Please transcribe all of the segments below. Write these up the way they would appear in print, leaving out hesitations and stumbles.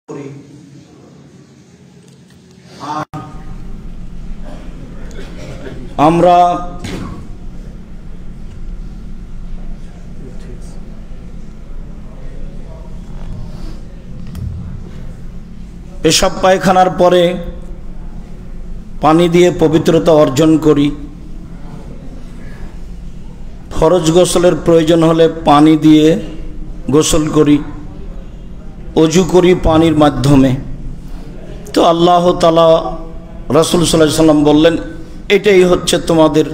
করি। আমরা পেশাব পায়খানার পরে পানি দিয়ে পবিত্রতা অর্জন করি। ফরজ গোসলের প্রয়োজন হলে পানি দিয়ে গোসল করি, অজু করি পানির মাধ্যমে। তো আল্লাহ তাআলা রাসূল সাল্লাল্লাহু আলাইহি সাল্লাম বললেন, এটাই হচ্ছে তোমাদের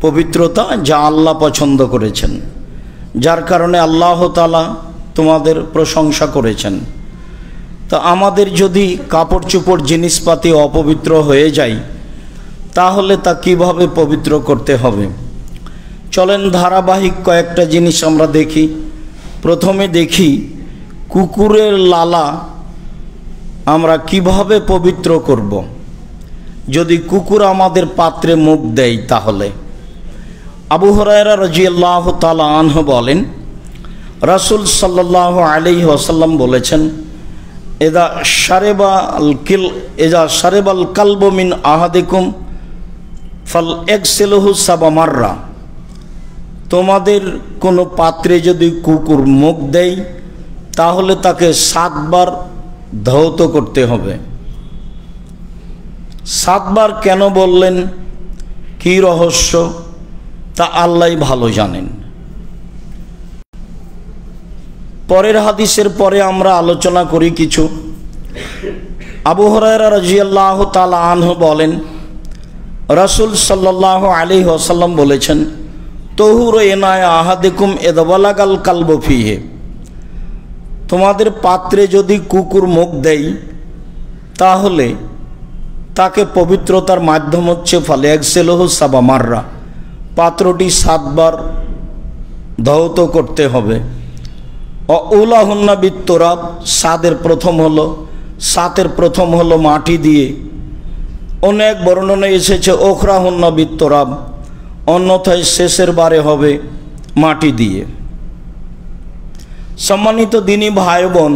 পবিত্রতা যা আল্লাহ পছন্দ করেছেন, যার কারণে আল্লাহ তাআলা তোমাদের প্রশংসা করেছেন। তো আমাদের যদি কাপড় চোপড় জিনিসপাতি অপবিত্র হয়ে যায়, তাহলে তা কিভাবে পবিত্র করতে হবে? চলেন ধারাবাহিক কয়েকটা জিনিস আমরা দেখি। প্রথমে দেখি কুকুরের লালা আমরা কিভাবে পবিত্র করব। যদি কুকুর আমাদের পাত্রে মুখ দেয় তাহলে। আবু হুরায়রা রাদিয়াল্লাহু তাআলা আনহু বলেন, রাসূল সাল্লাল্লাহু আলাইহি ওয়াসাল্লাম বলেছেন, এদা শারিবাল কালবু মিন আহাদিকুম ফাল ইয়াগসিলহু সাবা মাররা। তোমাদের কোনো পাত্রে যদি কুকুর মুখ দেয়, তাহলে তাকে 7 বার ধৌত করতে হবে। 7 বার কেন বললেন, কি রহস্য, তা আল্লাহই ভালো জানেন। পরের হাদিসের পরে আমরা আলোচনা করি কিছু। আবু হুরায়রা রাদিয়াল্লাহু তাআলা আনহু বলেন, রাসূল সাল্লাল্লাহু আলাইহি ওয়াসাল্লাম বলেছেন, তহুরু ইনায় আহাদিকুম ইযা বালাগাল কালবু ফিহি। তোমাদের পাত্রে যদি কুকুর মুখ দেয়, তাহলে তাকে পবিত্রতার মাধ্যম হচ্ছে ফালিয়াগসিলহু সাবা মাররা, পাত্রটি 7 বার ধৌত করতে হবে। উলাহুন্না বিত্তুরাব, 7 প্রথম হলো মাটি দিয়ে। অনেক বর্ণনা এসেছে ওখরাহুন্না বিত্তুরাব, অন্যথায় শেষের বারে হবে মাটি দিয়ে। সম্মানিত দিনী ভাই বোন,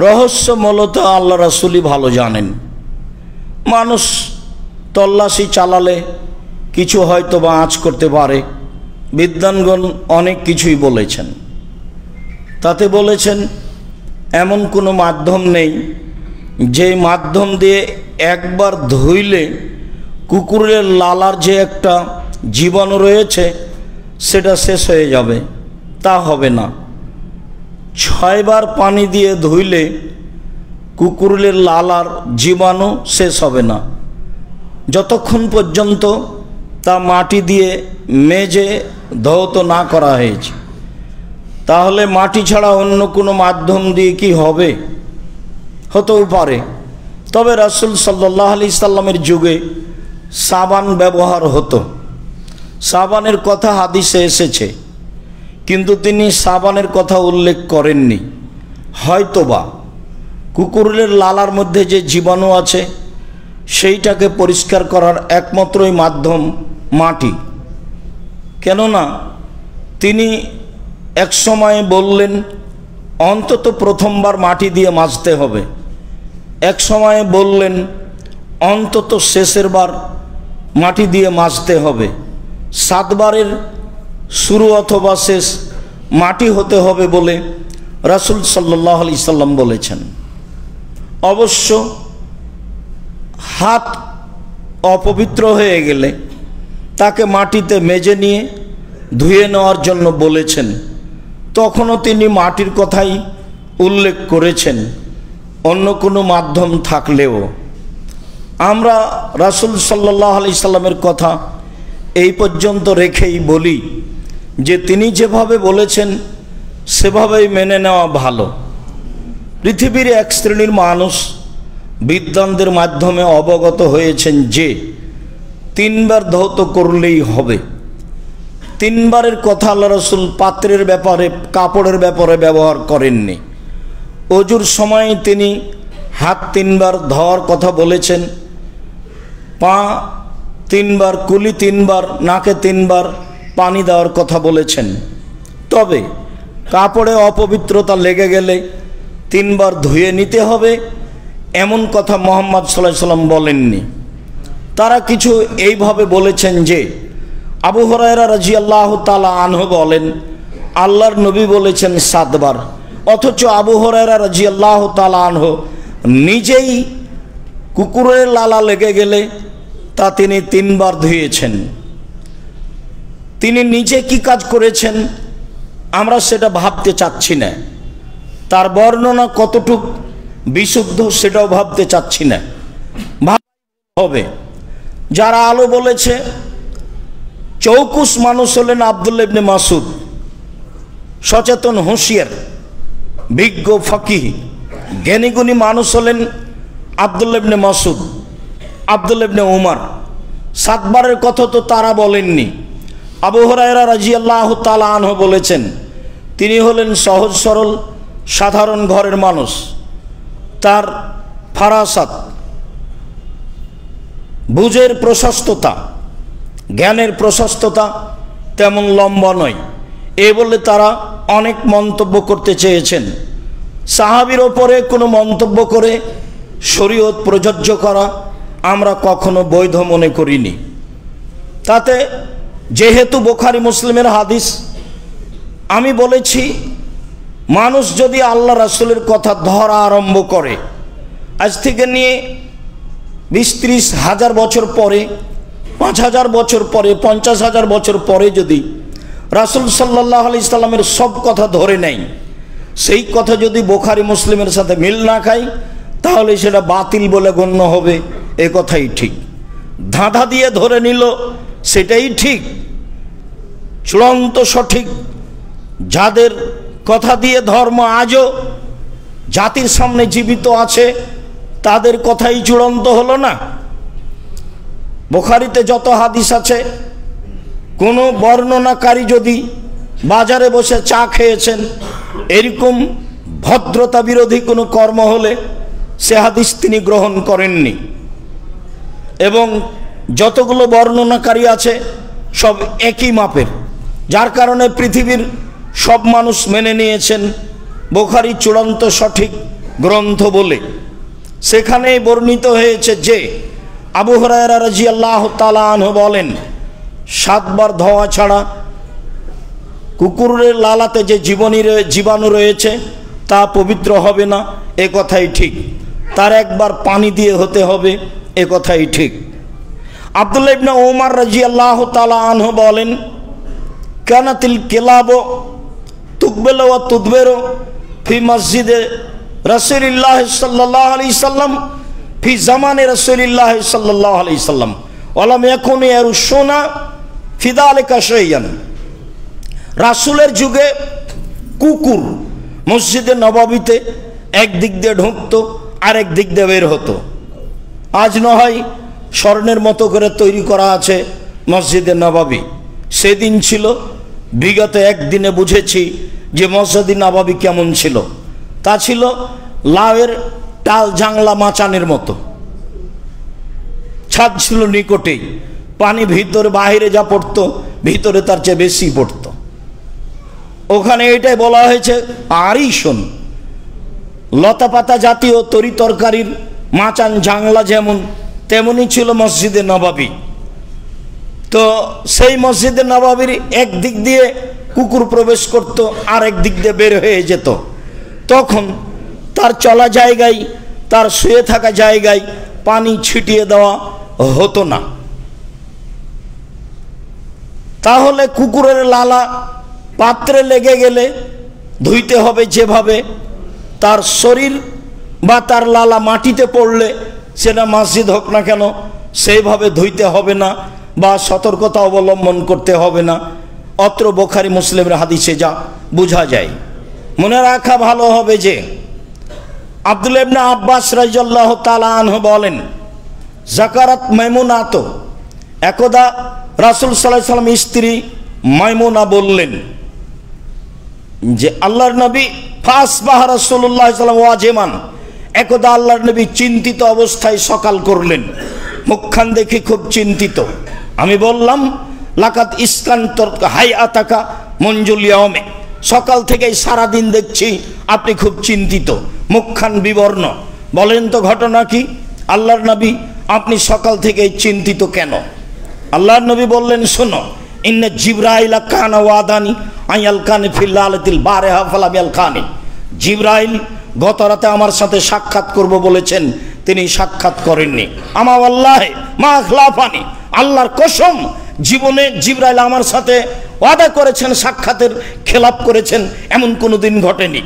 রহস্য মূলত আল্লাহ রাসূলই ভালো জানেন। মানুষ তল্লাশি চালালে কিছু হয়তো বা আঁচ করতে পারে। বিদ্বানগণ অনেক কিছুই বলেছেন। তাতে বলেছেন, এমন কোনো মাধ্যম নেই যে মাধ্যম দিয়ে একবার ধুইলে কুকুরের লালার যে একটা জীবাণু রয়েছে সেটা শেষ হয়ে যাবে। তা হবে না। 6 বার পানি দিয়ে ধুইলে কুকুরের লালার জীবাণু শেষ হবে না, যতক্ষণ পর্যন্ত তা মাটি দিয়ে মেজে ধৌত না করা হয়েছে। তাহলে মাটি ছাড়া অন্য কোনো মাধ্যম দিয়ে কি হবে? হতেও পারে। তবে রাসূল সাল্লাল্লাহু আলাইহি সাল্লামের যুগে সাবান ব্যবহার হতো। সাবানের কথা হাদিসে এসেছে, কিন্তু তিনি সাবানের কথা উল্লেখ করেননি। হয়তোবা কুকুরের লালার মধ্যে যে জীবাণু আছে সেইটাকে পরিষ্কার করার একমাত্রই মাধ্যম মাটি। কেননা তিনি এক সময় বললেন অন্তত প্রথমবার মাটি দিয়ে মাজতে হবে, এক সময় বললেন অন্তত শেষের বার মাটি দিয়ে মাজতে হবে। 7 বারের শুরু অথবা শেষ মাটি হতে হবে বলে রাসূল সাল্লাল্লাহু আলাইহি সাল্লাম বলেছেন। অবশ্য হাত অপবিত্র হয়ে গেলে তাকে মাটিতে মেজে নিয়ে ধুয়ে নেওয়ার জন্য বলেছেন। তখনও তিনি মাটির কথাই উল্লেখ করেছেন, অন্য কোনো মাধ্যম থাকলেও। আমরা রাসূল সাল্লাল্লাহু আলাইহি সাল্লামের কথা এই পর্যন্ত রেখেই বলি যে তিনি যেভাবে বলেছেন সেভাবেই মেনে নেওয়া ভালো। পৃথিবীর এক শ্রেণীর মানুষ বিদ্বানদের মাধ্যমে অবগত হয়েছেন যে 3 বার ধৌত করলেই হবে। 3 বারের কথা আল্লাহ রাসূল পাত্রের ব্যাপারে, কাপড়ের ব্যাপারে ব্যবহার করেননি। অজুর সময় তিনি হাত 3 বার ধোয়ার কথা বলেছেন, পা 3 বার, কুলি 3 বার, নাকে 3 বার পানি দেওয়ার কথা বলেছেন। তবে কাপড়ে অপবিত্রতা লেগে গেলে তিনবার ধুয়ে নিতে হবে এমন কথা মুহাম্মদ সাল্লাল্লাহু আলাইহি সাল্লাম বলেননি। তারা কিছু এইভাবে বলেছেন যে আবু হুরায়রা রাদিয়াল্লাহু তাআলা আনহু বলেন আল্লাহর নবী বলেছেন 7 বার, অথচ আবু হুরায়রা রাদিয়াল্লাহু তাআলা আনহু নিজেই কুকুরের লালা লেগে গেলে তা তিনি 3 বার ধুয়েছেন। তিনি নিজে কি কাজ করেছেন আমরা সেটা ভাবতে চাচ্ছি না, তার বর্ণনা কতটুক বিশুদ্ধ সেটাও ভাবতে চাচ্ছি না। হবে যারা আলো বলেছে চৌকুস মানুষ হলেন আব্দুল্লাহ ইবনে মাসউদ, সচেতন হুঁশিয়ার বিজ্ঞ ফকিহ জ্ঞানীগুণী মানুষ হলেন আব্দুল্লাহ ইবনে মাসউদ, আব্দুল্লাহ ইবনে উমর। 7 বারের কথা তো তারা বলেননি। আবু হুরায়রা রাদিয়াল্লাহু তাআলা আনহু বলেছেন তিনি হলেন সহজ সরল সাধারণ ঘরের মানুষ, তার ফারাসাত বুঝের প্রশস্ততা জ্ঞানের প্রশস্ততা তেমন লম্বা নয়, এ বলে তারা অনেক মন্তব্য করতে চেয়েছেন। সাহাবীর ওপরে কোনো মন্তব্য করে শরীয়ত প্রযোজ্য করা আমরা কখনো বৈধ মনে করিনি। তাতে যেহেতু বুখারী মুসলিমের হাদিস, আমি বলেছি মানুষ যদি আল্লাহ রাসূলের কথা ধরা আরম্ভ করে আজ থেকে নিয়ে 20-30 হাজার বছর পরে, 5000 বছর পরে, 50,000 বছর পরে যদি রাসূল সাল্লাল্লাহু আলাইহি সাল্লামের সব কথা ধরে নেয়, সেই কথা যদি বুখারী মুসলিমের সাথে মিল না খায় তাহলে সেটা বাতিল বলে গণ্য হবে, এ কথাই ঠিক। ধাঁধা দিয়ে ধরে নিল সেটাই ঠিক, চূড়ান্ত সঠিক যাদের কথা দিয়ে ধর্ম আজও জাতির সামনে জীবিত আছে তাদের কথাই চূড়ান্ত হলো না। বুখারীতে যত হাদিস আছে কোনো বর্ণনাকারী যদি বাজারে বসে চা খেয়েছেন এরকম ভদ্রতা বিরোধী কোনো কর্ম হলে সে হাদিস তিনি গ্রহণ করেননি। এবং যতগুলো বর্ণনাকারী আছে সব একই মাপের, যার কারণে পৃথিবীর সব মানুষ মেনে নিয়েছেন বুখারী চূড়ান্ত সঠিক গ্রন্থ বলে। সেখানেই বর্ণিত হয়েছে যে আবু হুরায়রা রাদিয়াল্লাহু তাআলা আনহু বলেন 7 বার ধোয়া ছাড়া কুকুরের লালাতে যে জীবাণু রয়েছে তা পবিত্র হবে না, এ কথাই ঠিক। তার একবার পানি দিয়ে হতে হবে, এ কথাই ঠিক। আব্দুল্লাহ ইবনে উমর রাদিয়াল্লাহু তাআলা আনহু বলেন কানাতিল কিলাবু তুকবেলু ওয়া তুদবেরু ফি মসজিদে রাসূলুল্লাহ সাল্লাল্লাহু আলাইহি সাল্লাম ফি জামানে রাসূলুল্লাহ সাল্লাল্লাহু আলাইহি সাল্লাম ওয়া লাম ইয়াকুনু ইয়ারুশুনা ফি যালিকা শাইআন। রাসূলের যুগে কুকুর মসজিদে নববীতে এক দিক দিয়ে ঢুকতো আর এক দিক দিয়ে বের হতো। আজ না হয় স্বর্ণের মতো করে তৈরি করা আছে মসজিদে নববী, সেদিন ছিল বিগত একদিনে বুঝেছি যে মসজিদে নববী কেমন ছিল। তা ছিল লাউয়ের টাল জাংলা মাচানের মতো, ছাদ ছিল নিকটেই, পানি ভিতরে বাহিরে যা পড়তো ভিতরে তার চেয়ে বেশি পড়তো। ওখানে এটাই বলা হয়েছে আরিশন, লতা পাতা জাতীয় তরি তরকারির মাচান জাংলা যেমন তেমনই ছিল মসজিদে নববী। তো সেই মসজিদে নববীর এক দিক দিয়ে কুকুর প্রবেশ করত আর এক দিক দিয়ে বের হয়ে যেত। তখন তার চলা জায়গায়, তার শুয়ে থাকা জায়গায় পানি ছিটিয়ে দেওয়া হতো না। তাহলে কুকুরের লালা পাত্রে লেগে গেলে ধুইতে হবে যেভাবে, তার শরীর বা তার লালা মাটিতে পড়লে সেটা মসজিদ হোক না কেন সেইভাবে ধুইতে হবে না বা সতর্কতা অবলম্বন করতে হবে না। অত্র বুখারী মুসলিমের হাদিসে যা বোঝা যায়। মনে রাখা ভালো হবে যে আব্দুল্লাহ ইবনে আব্বাস রাদিয়াল্লাহু তাআলা আনহু বলেন যাকারাত মাইমুনাত, একদা রাসূল সাল্লাল্লাহু আলাইহি সাল্লাম স্ত্রী মাইমুনা বললেন যে আল্লাহর নবী ফাসবাহ রাসূলুল্লাহ সাল্লাল্লাহু আলাইহি ওয়াসাল্লাম ওয়াজিমান, একদা আল্লাহর নবী চিন্তিত অবস্থায় সকাল করলেন, মুখখান দেখে খুব চিন্তিত। আমি বললাম লাকাত ইসকান্তর হাইআতাকা মুনজুল ইয়াউমে, সকাল থেকেই সারাদিন দেখছি আপনি খুব চিন্তিত, মুখখান বিবর্ণ। বলেন তো ঘটনা কি? আল্লাহর নবী, আপনি সকাল থেকেই চিন্তিত কেন? আল্লাহর নবী বললেন, শোনো, ইন্না জিবরাইল কানা ওয়াদানি আয়াল কানে ফিল্লালাতিল বারেহা ফালাম ইয়ালকানি। জিবরাইল গত রাতে আমার সাথে সাক্ষাৎ করব বলেছেন, তিনি সাক্ষাৎ করেননি। আমা ওয়াল্লাহি মা খলাফানি, আল্লাহর কসম, জীবনে জিবরাইল আমার সাথে ওয়াদা করেছেন, সাক্ষাতের খেলাপ করেছেন এমন কোনো দিন ঘটেনি।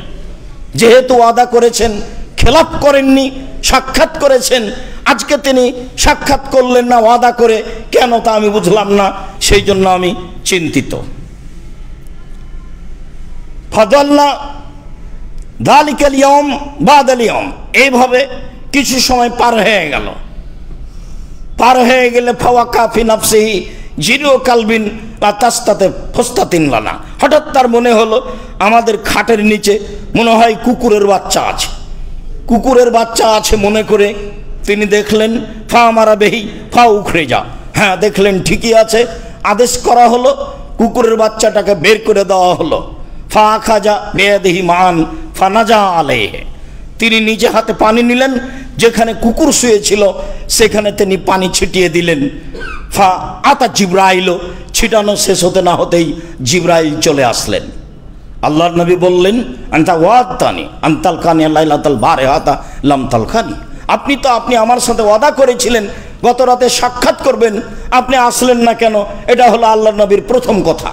যেহেতু ওয়াদা করেছেন, খেলাপ করেননি, সাক্ষাৎ করেছেন, আজকে তিনি সাক্ষাৎ করলেন না ওয়াদা করে, কেন তা আমি বুঝলাম না, সেই জন্য আমি চিন্তিত। ফাদাল্লা যালিকাল ইয়াউম বাদাল ইয়াউম, এইভাবে কিছু সময় পার হয়ে গেল। পার হয়ে গেলে ফাওয়াকা ফি নাফসিহি জিরো কালবিন লা তাস্তাতে ফস্তাতিন লানা, হঠাৎ তার মনে হলো আমাদের খাটের নিচে মনে হয় কুকুরের বাচ্চা আছে। কুকুরের বাচ্চা আছে মনে করে তিনি দেখলেন, ফা মারা বেহি ফা উখড়ে যা, হ্যাঁ দেখলেন ঠিকই আছে। আদেশ করা হলো, কুকুরের বাচ্চাটাকে বের করে দেওয়া হলো। ফা খাজা বেয়াদিহি মান ফানাজা আলাইহি, তিনি নিজে হাতে পানি নিলেন, যেখানে কুকুর শুয়েছিল সেখানে তিনি পানি ছিটিয়ে দিলেন। ফা আতা জিবরাইল, ছিটানো শেষ হতে না হতেই জিবরাইল চলে আসলেন। আল্লাহর নবী বললেন, আনতা ওয়াদানি আনতাল কানি লাইলাতাল বারেহাতা লাম তালখানি, আপনি আমার সাথে ওয়াদা করেছিলেন গত রাতে সাক্ষাৎ করবেন, আপনি আসলেন না কেন? এটা হলো আল্লাহর নবীর প্রথম কথা।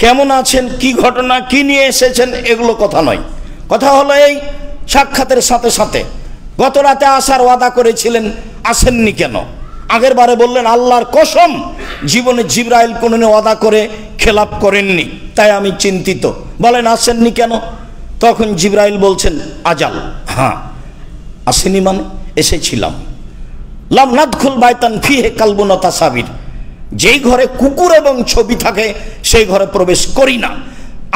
কেমন আছেন, কি ঘটনা, কি নিয়ে এসেছেন, এগুলো কথা নয়। কথা হলো এই সাক্ষাতের সাথে সাথে গত রাতে আসার ওয়াদা করেছিলেন, আসেননি কেন? আগের বারে বললেন, আল্লাহর কসম, জীবনে জিবরাইল কোনোদিন ওয়াদা করে খেলাপ করেননি, তাই আমি চিন্তিত। বলেন আসেননি কেন? তখন জিবরাইল বলছেন, আজাল, হ্যাঁ আসেনি মানে এসেছিলাম। লাম নাদখুল বাইতান ফিহে কালবুন ওয়া তাসাবির, যেই ঘরে কুকুর এবং ছবি থাকে সেই ঘরে প্রবেশ করি না।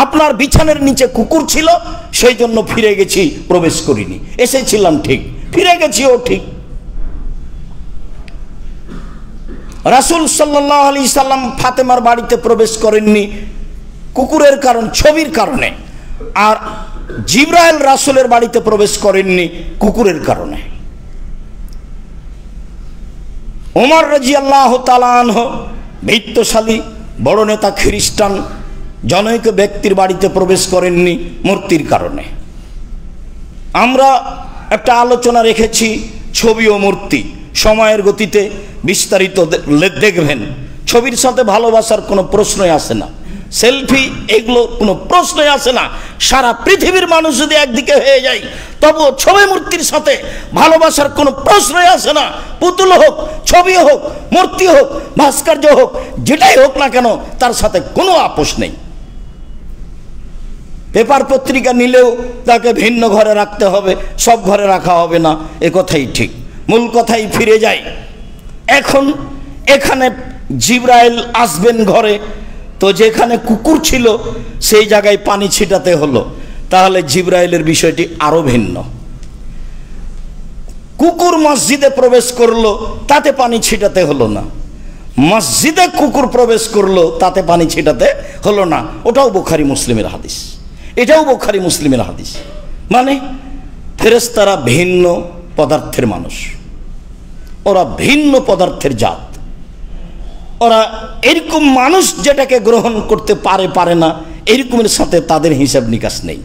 আপনার বিছানার নিচে কুকুর ছিল, সেই জন্য ফিরে গেছি, প্রবেশ করিনি। এসেছিলাম ঠিক, ফিরে গেছিও ঠিক। রাসূল সাল্লাল্লাহু আলাইহি সাল্লাম ফাতেমার বাড়িতে প্রবেশ করেননি কুকুরের কারণ, ছবির কারণে, আর জিবরাইল রাসূলের বাড়িতে প্রবেশ করেননি কুকুরের কারণে। ওমর রাদিয়াল্লাহু তাআলা আনহু, বৃত্তশালী বড় নেতা খ্রিস্টান জনৈক ব্যক্তির বাড়িতে প্রবেশ করেননি মূর্তির কারণে। আমরা একটা আলোচনা রেখেছি ছবি ও মূর্তি, সময়ের গতিতে বিস্তারিত দেখবেন। ছবির সাথে ভালোবাসার কোনো প্রশ্নই আসে না, সেলফি এগুলো কোনো প্রশ্নই আসে না। সারা পৃথিবীর মানুষ যদি একদিকে হয়ে যায়, তবুও ছবি মূর্তির সাথে ভালোবাসার কোনো প্রশ্নই আসে না। পুতুল হোক, ছবি হোক, মূর্তি হোক, ভাস্কর্য হোক, যেটাই হোক না কেন, তার সাথে কোনো আপোষ নেই। পেপার পত্রিকা নিলেও তাকে ভিন্ন ঘরে রাখতে হবে, সব ঘরে রাখা হবে না, এ কথাই ঠিক। মূল কথাই ফিরে যায়। এখন এখানে জিবরাইল আসবেন ঘরে, তো যেখানে কুকুর ছিল সেই জায়গায় পানি ছিটাতে হলো, তাহলে জিবরাইলের বিষয়টি আরো ভিন্ন। কুকুর মসজিদে প্রবেশ করলো, তাতে পানি ছিটাতে হলো না। মসজিদে কুকুর প্রবেশ করলো, তাতে পানি ছিটাতে হলো না। ওটাও বুখারী মুসলিমের হাদিস, এটাও বুখারী মুসলিমের হাদিস। মানে ফেরেশতারা ভিন্ন পদার্থের মানুষ, ওরা ভিন্ন পদার্থের জাত। ওরা এরকম মানুষ যেটাকে গ্রহণ করতে পারে না, এরকমের সাথে তাদের হিসাব নিকাশ নেই।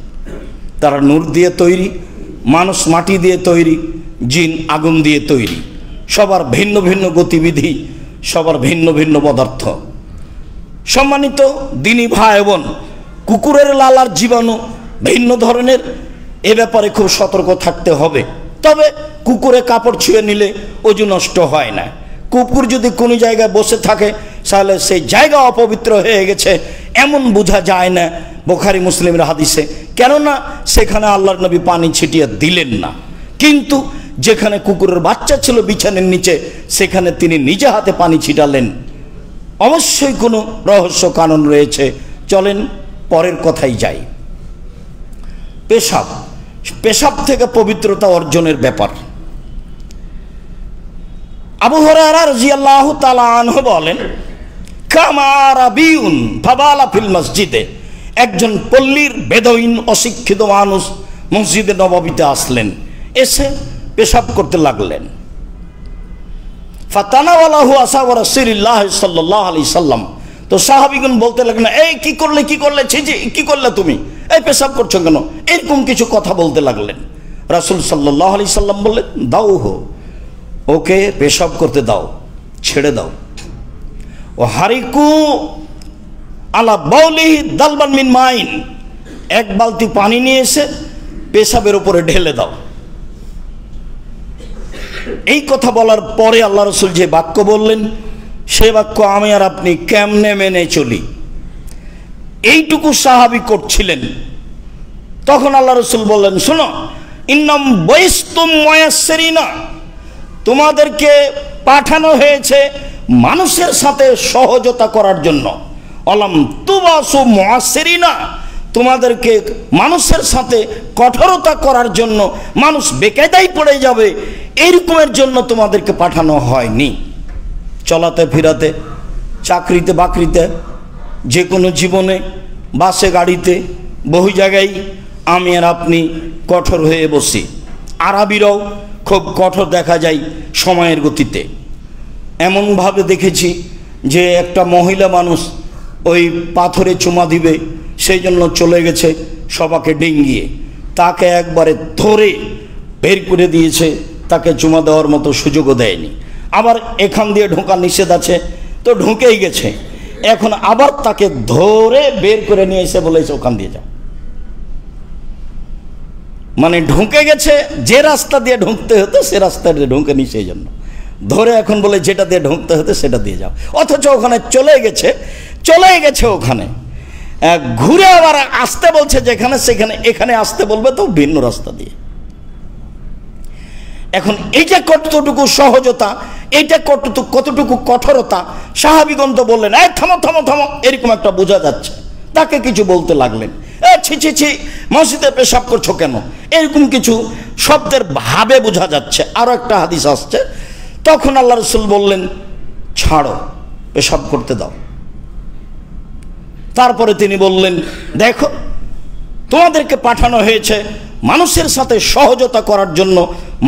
তারা নূর দিয়ে তৈরি, মানুষ মাটি দিয়ে তৈরি, জিন আগুন দিয়ে তৈরি। সবার ভিন্ন ভিন্ন গতিবিধি, সবার ভিন্ন ভিন্ন পদার্থ। সম্মানিত দিনী ভাই বোন, কুকুরের লালার জীবাণু ভিন্ন ধরনের, এ ব্যাপারে খুব সতর্ক থাকতে হবে। তবে কুকুরে কাপড় ছুঁয়ে নিলে অজু নষ্ট হয় না। কুকুর যদি কোনো জায়গায় বসে থাকে, তাহলে সেই জায়গা অপবিত্র হয়ে গেছে এমন বোঝা যায় না বুখারী মুসলিমের হাদিসে, কেননা সেখানে আল্লাহর নবী পানি ছিটিয়ে দিলেন না। কিন্তু যেখানে কুকুরের বাচ্চা ছিল বিছানার নিচে, সেখানে তিনি নিজে হাতে পানি ছিটালেন। অবশ্যই কোনো রহস্য কারণ রয়েছে। চলেন পরের কথাই যাই। পেশাব, পেশাব থেকে পবিত্রতা অর্জনের ব্যাপার। আবু হুরায়রা রাদিয়াল্লাহু তাআলা আনহু বলেন, কামা রাবিউন ফাবালা ফিল মসজিদে একজন পল্লীর বেদউইন অশিক্ষিত মানুষ মসজিদে নববীতে আসলেন, এসে পেশাব করতে লাগলেন। ফাতানাওয়ালাহু আসহাবু রাসূলিল্লাহ সাল্লাল্লাহু আলাইহি সাল্লাম, তো সাহাবীগণ বলতে লাগলেন, এই কি করলে ছি জি, কি করলে তুমি, এই পেশাব করছো কেন, এরকম কিছু কথা বলতে লাগলেন। রাসূল সাল্লাল্লাহু আলাইহি সাল্লাম বললেন, দাও হো, ওকে পেশাব করতে দাও, ছেড়ে দাও। ও হারিকু আলা বাউলিহি দালবান মিন মাইন, এক বালতি পানি নিয়ে এসে পেশাবের উপরে ঢেলে দাও। এই কথা বলার পরে আল্লাহ রসুল যে বাক্য বললেন, সে বাক্য আমি আর আপনি কেমনে মেনে চলি? এইটুকু সাহাবী করছিলেন। তখন আল্লাহ রসুল বললেন, শোনো, ইন্নাম বৈস্তুম মুয়াসসিরিনা, তোমাদেরকে পাঠানো হয়েছে মানুষের সাথে সহজতা করার জন্য। অলাম তুবাসু মুয়াসসিরিনা, তোমাদেরকে মানুষের সাথে কঠোরতা করার জন্য, মানুষ বেকায়দায় পড়ে যাবে এইরকমের জন্য তোমাদেরকে পাঠানো হয়নি। চলাতে ফিরাতে, চাকরিতে বাকরিতে, যে কোনো জীবনে, বাসে গাড়িতে, বহু জায়গায় আমি আর আপনি কঠোর হয়ে বসি। আরবিরাও খুব কঠোর দেখা যায় সময়ের গতিতে। এমনভাবে দেখেছি যে একটা মহিলা মানুষ ওই পাথরে চুমা দিবে, সেই জন্য চলে গেছে সবাকে ডিঙ্গিয়ে, তাকে একবারে ধরে বের করে দিয়েছে, তাকে চুমা দেওয়ার মতো সুযোগও দেয়নি। আবার এখান দিয়ে ঢোকা নিষেধ আছে, তো ঢুকেই গেছে, এখন আবার তাকে ধরে বের করে নিয়ে এসে বলেছে ওখান দিয়ে যাও। মানে ঢুকে গেছে, যে রাস্তা দিয়ে ঢুকতে হতো সে রাস্তা দিয়ে ঢুকেনি, সেই জন্য ধরে এখন বলে যেটা দিয়ে ঢুকতে হতো সেটা দিয়ে যাও। অথচ ওখানে চলে গেছে ওখানে, ঘুরে আবার আসতে বলছে যেখানে সেখানে, এখানে আসতে বলবে তো ভিন্ন রাস্তা দিয়ে। এখন এইটা কতটুকু সহজতা, এইটা কতটুকু কঠোরতা, সাহাবীগণ তো বললেন, এই থামো থামো থামো, এরকম একটা বোঝা যাচ্ছে। তাকে কিছু বলতে লাগলেন, ছি ছি ছি, মসজিদে পেশাব করছো কেন, এরকম কিছু শব্দের ভাবে বোঝা যাচ্ছে। আরো একটা হাদিস আসছে, তখন আল্লাহ রসুল বললেন, ছাড়ো, পেশাব করতে দাও। তারপরে তিনি বললেন, দেখো, তোমাদেরকে পাঠানো হয়েছে মানুষের সাথে সহজতা করার জন্য,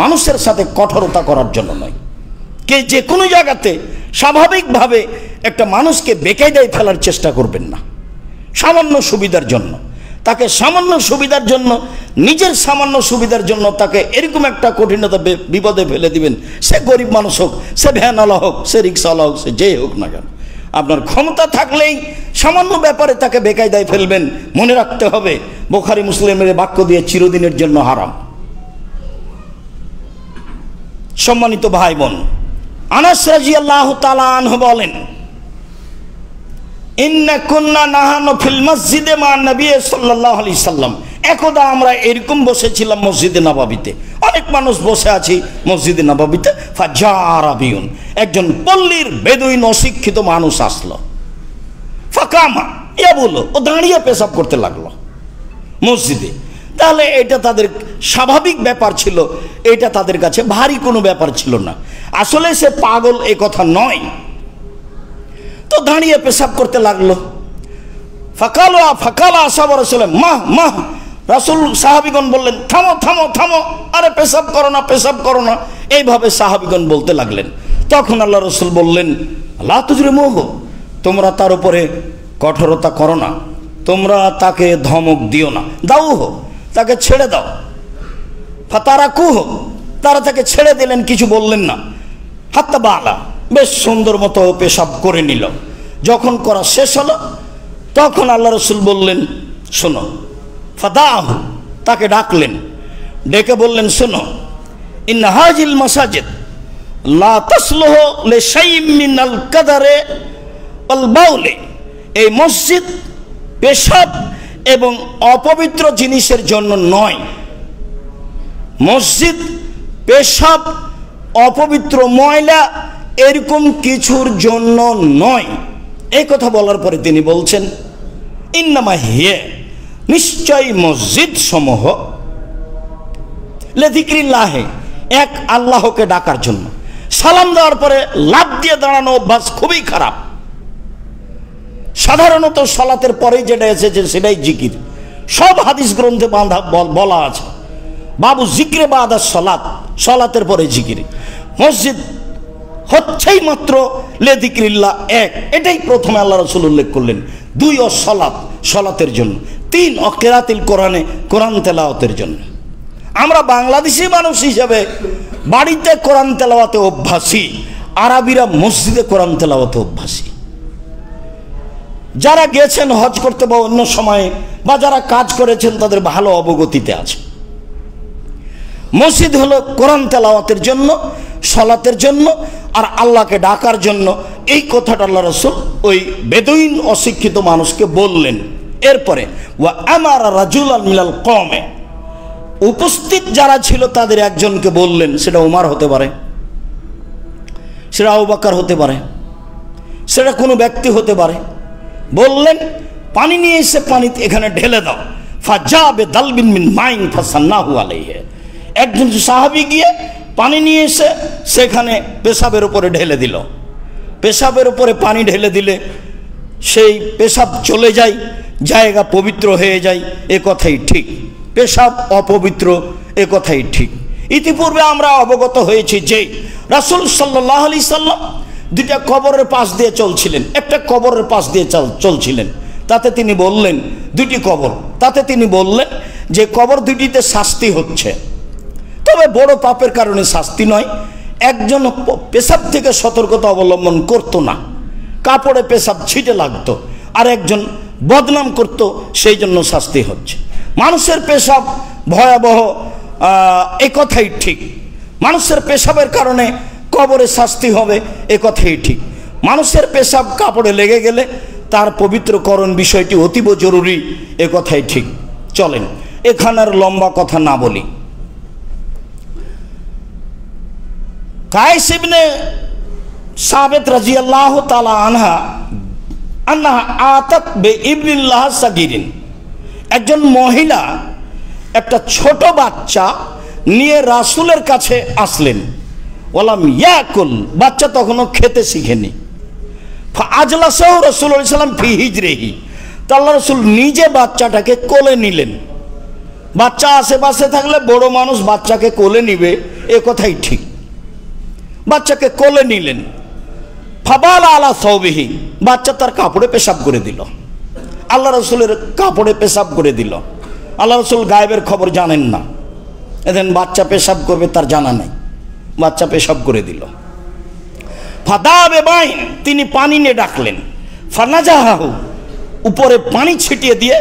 মানুষের সাথে কঠোরতা করার জন্য নয়। কে যে কোনো জায়গাতে স্বাভাবিকভাবে একটা মানুষকে বেকায়দায় ফেলার চেষ্টা করবেন না। সামান্য সুবিধার জন্য তাকে, সামান্য সুবিধার জন্য, নিজের সামান্য সুবিধার জন্য তাকে এরকম একটা কঠিনতা বিপদে ফেলে দিবেন। সে গরিব মানুষ হোক, সে ভ্যানওয়ালা হোক, সে রিক্সাওয়ালা হোক, সে যে হোক না কেন, আপনার ক্ষমতা থাকলেই সামান্য ব্যাপারে তাকে বেকায়দায় ফেলবেন। মনে রাখতে হবে, বুখারী মুসলিমের বাক্য দিয়ে চিরদিনের জন্য হারাম। সম্মানিত ভাই বোন, আনাস রাদিয়াল্লাহু তাআলা আনহু বলেন, ইন্না কুন্না নাহানু ফিল মসজিদে মা নবী সাল্লাল্লাহু আলাইহি সাল্লাম, একদা আমরা এরকম বসেছিলাম মসজিদে নববীতে, অনেক মানুষ বসে আছি মসজিদে নববীতে। ফাজা আরাবিয়ুন, একজন পল্লীর বেদুইন অশিক্ষিত মানুষ আসলো। ফাকামা, ইয়া বলো, ও দাঁড়িয়ে পেশাব করতে লাগলো মসজিদে। তাহলে এটা তাদের স্বাভাবিক ব্যাপার ছিল, এটা তাদের কাছে ভারী কোনো ব্যাপার ছিল না। আসলে সে পাগল এ কথা নয়, তো দাঁড়িয়ে পেশাব করতে লাগলো। ফাকালা আসহাবু রাসূল, মা রাসূল, সাহাবীগণ বললেন, থামো থামো থামো, আরে পেশাব করো না, পেশাব করো না, এইভাবে সাহাবীগণ বলতে লাগলেন। তখন আল্লাহ রসুল বললেন, লা তুজরিমুহু, তোমরা তার উপরে কঠোরতা করো না, তোমরা তাকে ধমক দিও না, দাউহু, তাকে ছেড়ে দাও। ফাতারাকুহু, তারা তাকে ছেড়ে দিলেন, কিছু বললেন না। হাত্তা বালা, বেশ সুন্দর মতো পেশাব করে নিল। যখন করা শেষ হলো, তখন আল্লাহ রসুল বললেন, শোনো, ফাদাহু, তাকে ডাকলেন, ডেকে বললেন, শোনো, ইন্না হাজিল মাসাজিদ লা তাসলুহু লিশাইইন মিনাল কাদারে ওয়াল বাউলি, এই মসজিদ পেশাব এবং অপবিত্র জিনিসের জন্য নয়। মসজিদ পেশাব, অপবিত্র, ময়লা এরকম কিছুর জন্য নয়। এই কথা বলার পরে তিনি বলছেন, ইন্নামা হিয়া, নিশ্চয় মসজিদ সমূহ, লিযিকরিল্লাহ, এক আল্লাহকে ডাকার জন্য। সালাম দেওয়ার পরে লাফ দিয়ে দাঁড়ানো অভ্যাস খুবই খারাপ। সাধারণত সালাতের পরেই যেটা এসেছে সেটাই জিকির। সব হাদিস গ্রন্থে বলা আছে বাবু জিক্রে বাদা সালাত, সালাতের পরে জিকির। মসজিদ হচ্ছেই মাত্র লে যিকরিল্লাহ এক, এটাই প্রথমে আল্লাহ রাসূল উল্লেখ করলেন। 2 ও সালাত, সালাতের জন্য। 3 ও কিরাতিল কোরআনে, কোরআন তেলাওয়াতের জন্য। আমরা বাংলাদেশি মানুষ হিসেবে বাড়িতে কোরআন তেলাওয়াতে অভ্যাসী, আরবিরা মসজিদে কোরআন তেলাওয়াতে অভ্যাসী। যারা গেছেন হজ করতে বা অন্য সময়ে, বা যারা কাজ করেছেন তাদের ভালো অবগতিতে আছে। মসজিদ হলো কোরআন তেলাওয়াতের জন্য, সালাতের জন্য, আর আল্লাহকে ডাকার জন্য। এই কথাটা আল্লাহ রাসূল ওই বেদুইন অশিক্ষিত মানুষকে বললেন। এরপরে ওয়া আমারা রাজুলান মিনাল কওমে, উপস্থিত যারা ছিল তাদের একজনকে বললেন, সেটা ওমর হতে পারে, সেটা আবু বকর হতে পারে, সেটা কোনো ব্যক্তি হতে পারে। বললেন পানি নিয়ে এসে পানি এখানে ঢেলে দাও। ফাজাবে দালবিন মিন মাইন ফাসান্নাহু আলাইহি, একজন সাহাবী গিয়ে পানি নিয়ে এসে সেখানে পেশাবের উপরে ঢেলে দিল। পেশাবের উপরে পানি ঢেলে দিলে সেই পেশাব চলে যায়, জায়গা পবিত্র হয়ে যায়, এ কথাই ঠিক। পেশাব অপবিত্র, এ কথাই ঠিক। ইতিপূর্বে আমরা অবগত হয়েছি যে রাসূল সাল্লাল্লাহু আলাইহি সাল্লাম 2টা কবরের পাশ দিয়ে চলছিলেন, একটা কবরের পাশ দিয়ে চলছিলেন। তাতে তিনি বললেন, 2টি কবর, তাতে তিনি বললেন যে কবর 2টিতে শাস্তি হচ্ছে, তবে বড় পাপের কারণে শাস্তি নয়। একজন পেশাব থেকে সতর্কতা অবলম্বন করতো না, কাপড়ে পেশাব ছিটে লাগতো, আর একজন বদনাম করত, সেই জন্য শাস্তি হচ্ছে। মানুষের পেশাব ভয়াবহ, এ কথাই ঠিক। মানুষের পেশাবের কারণে কবরে শাস্তি হবে, এ কথাই ঠিক। মানুষের পেশাব কাপড়ে লেগে গেলে তার পবিত্রকরণ বিষয়টি অতীব জরুরি, এ কথাই ঠিক। চলেন এখানের লম্বা কথা না বলি। কায়েস ইবনে সাবিত রাদিয়াল্লাহু তাআলা আনহা আতাত বে ইবনিল্লাহ সাগীরিন, একজন মহিলা একটা ছোট বাচ্চা নিয়ে রাসূলের কাছে আসলেন। ওয়ালাম ইয়াকুল, বাচ্চা তখনও খেতে শিখেনি। ফাআজলাসাহু রাসূলুল্লাহ সাল্লাল্লাহু আলাইহি ওয়াসাল্লাম ফি হিজরিহি, তো আল্লাহ রাসূল নিজে বাচ্চাটাকে কোলে নিলেন। বাচ্চা আশেপাশে থাকলে বড় মানুষ বাচ্চাকে কোলে নিবে, এ কথাই ঠিক। বাচ্চাকে কোলে নিলেন। ফাবালা আলা সাওবিহি, বাচ্চা তার কাপড়ে পেশাব করে দিল, আল্লাহ রাসূলের কাপড়ে পেশাব করে দিল। আল্লাহ রাসূল গায়েবের খবর জানেন না, এদিন বাচ্চা পেশাব করবে তার জানা নাই, বাচ্চা পেশাব করে দিল। ফাদাবে বাইন, তিনি পানি নিয়ে ডাকলেন। ফানাজাহু, উপরে পানি ছিটিয়ে দিয়ে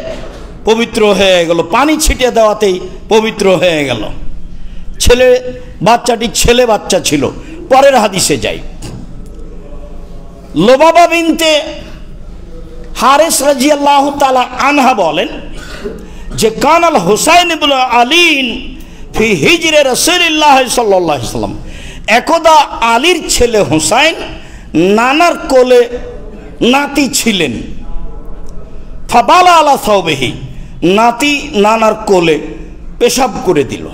পবিত্র হয়ে গেল। পানি ছিটিয়ে দেওয়াতেই পবিত্র হয়ে গেল। বাচ্চাটি ছেলে বাচ্চা ছিল। পরের হাদিসে যাই। লোবাবা বিনতে হারিস রাদিয়াল্লাহু তাআলা আনহা বলেন যে কানাল হুসাইন ইবনে আলী ফি হিজরি রাসূলুল্লাহ সাল্লাল্লাহু আলাইহি ওয়াসাল্লাম, একদা আলীর ছেলে হুসাইন নানার কোলে নাতি ছিলেন। ফাবালা আলা সাওবিহি, নাতি নানার কোলে পেশাব করে দিল।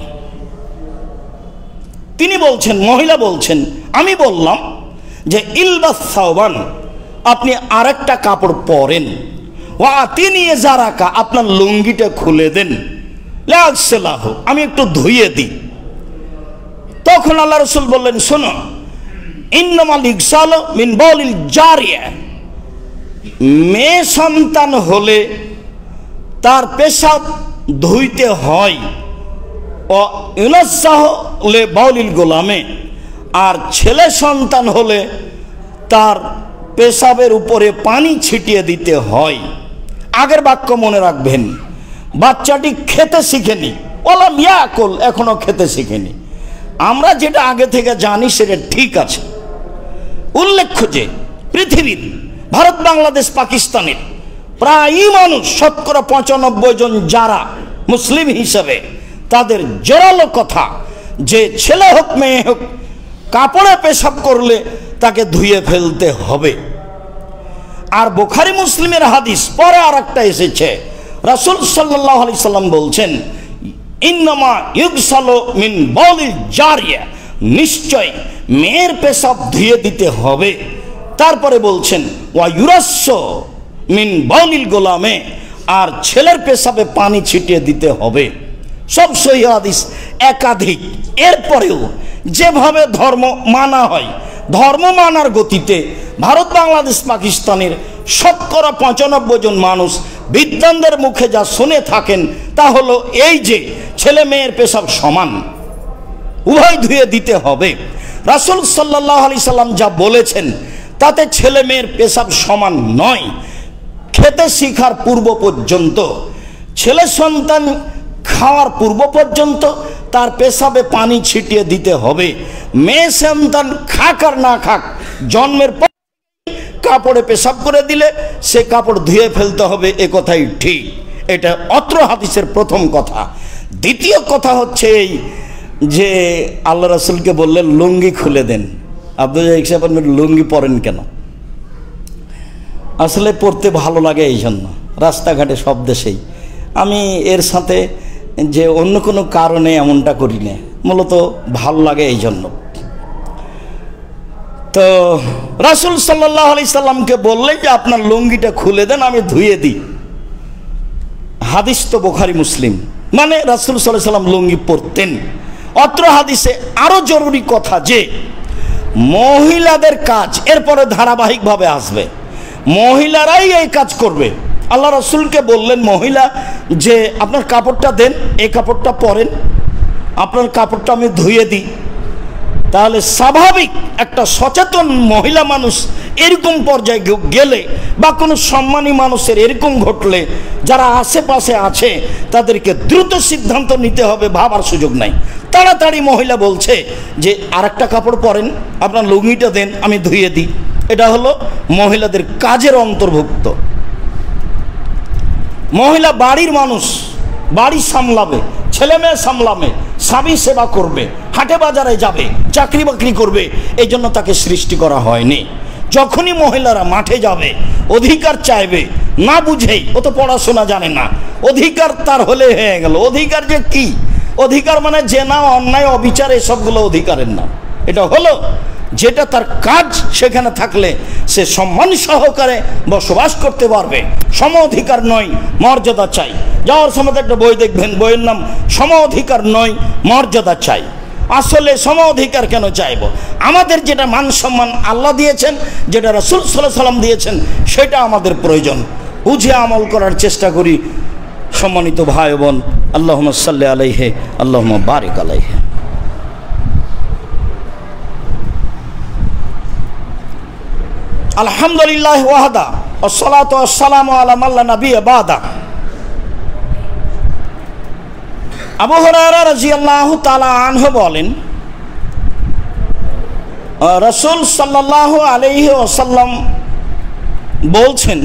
তিনি বলছেন, মহিলা বলছেন, আমি বললাম যে ইলবাস সাওবান, আপনি আরেকটা কাপড় পরেন। ওয়া তিনি জারাকা, আপনার লুঙ্গিটা খুলে দেন। লাগসেলাহু, আমি একটু ধুইয়ে দিই। তখন আল্লাহ রাসূল বললেন, শোনো, ইন্নামাল ইগসালু মিন বাউলিল জারিয়া, মেয়ে সন্তান হলে তার পেশাব ধুইতে হয়। ও ইউনাসাহ লে বাউলিল গোলামে, আর ছেলে সন্তান হলে তার পেশাবের উপরে পানি ছিটিয়ে দিতে হয়। আগের বাক্য মনে রাখবেন, বাচ্চাটি খেতে শিখেনি, ওলাম ইয়াকুল, এখনো খেতে শিখেনি। আমরা যেটা আগে থেকে জানি সেটা ঠিক আছে। উল্লেখ্য যে পৃথিবীর ভারত, বাংলাদেশ, পাকিস্তানের প্রায়ই মানুষ, শতকরা 95 জন যারা মুসলিম হিসাবে, তাদের জোরালো কথা যে ছেলে হোক মেয়ে হোক কাপড়ে পেশাব করলে তাকে ধুয়ে ফেলতে হবে। আর বুখারী মুসলিমের হাদিস পরে আর একটা এসেছে, রাসূল সাল্লাল্লাহু আলাইহি সাল্লাম বলছেন, ইন্নামা ইউগসালু মিন বাউলিল জারিয়া, নিশ্চয় মেয়ের পেশাব ধুয়ে দিতে হবে। তারপরে বলছেন ওয়া ইউরাসসু মিন বাউলিল গোলামে, আর ছেলের পেশাবে পানি ছিটিয়ে দিতে হবে। সব সহিহ হাদিস একাধিক। এরপরেও যেভাবে ধর্ম মানা হয়, ধর্ম মানার গতিতে ভারত, বাংলাদেশ, পাকিস্তানের 95% জন মানুষ বিদ্বানদের মুখে যা শুনে থাকেন তা হলো এই যে ছেলে মেয়ের পেশাব সমান, উভয় ধুয়ে দিতে হবে। রাসূল সাল্লাল্লাহু আলাইহি সাল্লাম যা বলেছেন তাতে ছেলে মেয়ের পেশাব সমান নয়। খেতে শিখার পূর্ব পর্যন্ত, ছেলে সন্তান খাওয়ার পূর্ব পর্যন্ত তার পেশাবে পানি ছিটিয়ে দিতে হবে। মেয়ে সন্তান খাক আর না খাক, জন্মের পর কাপড়ে পেশাব করে দিলে সে কাপড় ধুয়ে ফেলতে হবে, এ কথাই ঠিক। এটা অত্র হাদিসের প্রথম কথা। দ্বিতীয় কথা হচ্ছে এই যে আল্লাহ রাসূলকে বললেন লুঙ্গি খুলে দেন। আব্দুল রাজ্জাক সাহেব, আপনি লুঙ্গি পরেন কেন? আসলে পড়তে ভালো লাগে, এই জন্য রাস্তাঘাটে সব দেশেই। আমি এর সাথে যে অন্য কোনো কারণে এমনটা করি না, মূলত ভালো লাগে এই জন্য। তো রাসূল সাল্লাল্লাহু আলাইহি সাল্লামকে বললেন যে আপনার লুঙ্গিটা খুলে দেন, আমি ধুয়ে দিই। হাদিস তো বুখারী মুসলিম, মানে রাসূল সাল্লাল্লাহু আলাইহি সাল্লাম লুঙ্গি পরতেন। অত্র হাদিসে আরো জরুরি কথা যে মহিলাদের কাজ এরপরে ধারাবাহিকভাবে আসবে, মহিলারাই এই কাজ করবে। আল্লাহ রাসূলকে বললেন মহিলা যে আপনার কাপড়টা দেন, এই কাপড়টা পরেন, আপনার কাপড়টা আমি ধুয়ে দিই। তাহলে স্বাভাবিক একটা সচেতন মহিলা মানুষ এরকম পর্যায়ে গেলে বা কোনো সম্মানী মানুষের এরকম ঘটলে যারা আশেপাশে আছে তাদেরকে দ্রুত সিদ্ধান্ত নিতে হবে, ভাবার সুযোগ নাই। তাড়াতাড়ি মহিলা বলছে যে আরেকটা কাপড় পরেন, আপনার লুঙ্গিটা দেন, আমি ধুয়ে দিই। এটা হলো মহিলাদের কাজের অন্তর্ভুক্ত। মহিলা বাড়ির মানুষ, বাড়ি সামলাবে, ছেলে মেয়ে সামলাবে, স্বামী সেবা করবে, হাটে বাজারে যাবে, চাকরি বাকরি করবে, এই জন্য তাকে সৃষ্টি করা হয়নি। যখনই মহিলারা মাঠে যাবে, অধিকার চাইবে, না বুঝেই, ও তো পড়াশোনা জানে না, অধিকার তার হলে হয়ে গেল। অধিকার যে কি? অধিকার মানে যে না অন্যায় অবিচার এসবগুলো অধিকারের না। এটা হলো যেটা তার কাজ, সেখানে থাকলে সে সম্মান সহকারে বসবাস করতে পারবে। সম অধিকার নয়, মর্যাদা চাই। যাওয়ার সময় একটা বই দেখবেন, বইয়ের নাম সম অধিকার নয়, মর্যাদা চাই। আসলে সম অধিকার কেন চাইব? আমাদের যেটা মান সম্মান আল্লাহ দিয়েছেন, যেটা রাসূল সাল্লাল্লাহু আলাইহি সাল্লাম দিয়েছেন, সেটা আমাদের প্রয়োজন। বুঝে আমল করার চেষ্টা করি। সম্মানিত ভাই বোন, আল্লাহুম্মা সাল্লি আলাইহি, আল্লাহুম্মা বারিক আলাইহি। আলহামদুলিল্লাহ ওয়াহদা, আসসালাতু ওয়াসসালামু আলা মান লা নাবিয়্যা বাদা। আবু হুরায়রা রাদিয়াল্লাহু তাআলা আনহু বলেন, রাসূল সাল্লাল্লাহু আলাইহি ওয়াসাল্লাম বলছেন,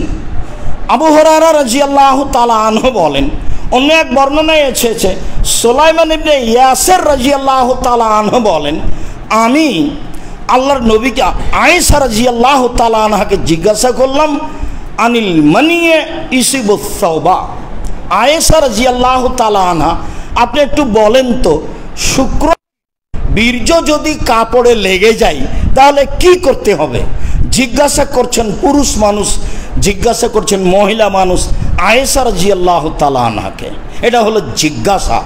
আবু হুরায়রা রাদিয়াল্লাহু তাআলা আনহু বলেন, অন্য এক বর্ণনায় এসেছে সুলাইমান ইবনে ইয়াসির রাদিয়াল্লাহু তাআলা আনহু বলেন, আমি আল্লাহর নবীকে আয়েশা রাদিয়াল্লাহু তাআলা আনহাকে জিজ্ঞাসা করলাম, আনিল মানিয়ে ইসিবুস সাওবা। আয়েশা রাদিয়াল্লাহু তাআলা আনহা, আপনি একটু বলেন তো, শুক্র বীর্য যদি কাপড়ে লেগে যায় তাহলে কি করতে হবে? জিজ্ঞাসা করছেন পুরুষ মানুষ, জিজ্ঞাসা করছেন মহিলা মানুষ আয়েশা রাদিয়াল্লাহু তাআলা আনহাকে। এটা হলো জিজ্ঞাসা।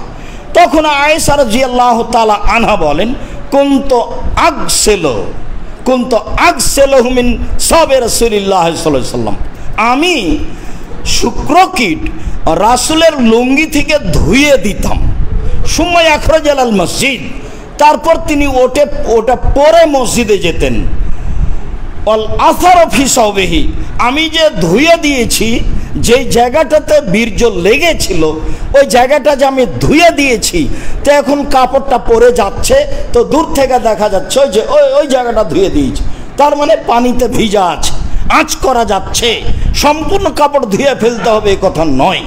তখন আয়েশা রাদিয়াল্লাহু তাআলা আনহা বলেন, কুনতু আগসিলু মিন সাবে রাসূলিল্লাহ সাল্লাল্লাহু আলাইহি সাল্লাম, আমি শুক্রকীট রাসূলের লুঙ্গি থেকে ধুয়ে দিতাম। সুম্মা আখরাজাল আল মসজিদ, তারপর তিনি ওটা পরে মসজিদে যেতেন। অল আসার ফি সাওবিহি, আমি যে ধুয়ে দিয়েছি, যে জায়গাটাতে বীর্য লেগেছিল ওই জায়গাটা যে আমি ধুয়ে দিয়েছি, তো এখন কাপড়টা পরে যাচ্ছে, তো দূর থেকে দেখা যাচ্ছে যে ওই জায়গাটা ধুয়ে দিয়েছি, তার মানে পানিতে ভিজা আছে, আঁচ করা যাচ্ছে। সম্পূর্ণ কাপড় ধুয়ে ফেলতে হবে এ কথা নয়,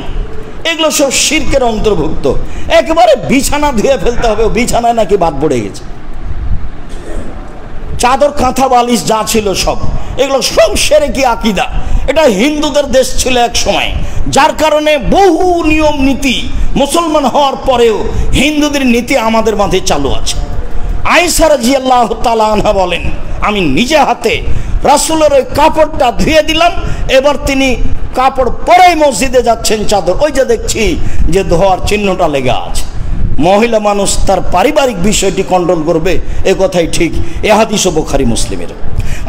এগুলো সব শিরকের অন্তর্ভুক্ত। একেবারে বিছানা ধুয়ে ফেলতে হবে, বিছানায় নাকি বাদ পড়ে গেছে, চাদর কাঁথা বালিশ যা ছিল সব, এগুলো সব শিরকি আকীদা। এটা হিন্দুদের দেশ ছিল এক সময়, যার কারণে বহু নিয়ম নীতি মুসলমান হওয়ার পরেও হিন্দুদের নীতি আমাদের মাঝে চালু আছে। আয়েশা রাদিয়াল্লাহু তাআলা আনহা বলেন, আমি নিজে হাতে রাসূলের ওই কাপড়টা ধুয়ে দিলাম, এবার তিনি কাপড় পরেই মসজিদে যাচ্ছেন চাদর, ওই যে দেখছি যে ধোয়ার চিহ্নটা লেগে আছে। মহিলা মানুষ তার পারিবারিক বিষয়টি কন্ট্রোল করবে, এ কথাই ঠিক। এ হাদিসও বুখারী মুসলিমের।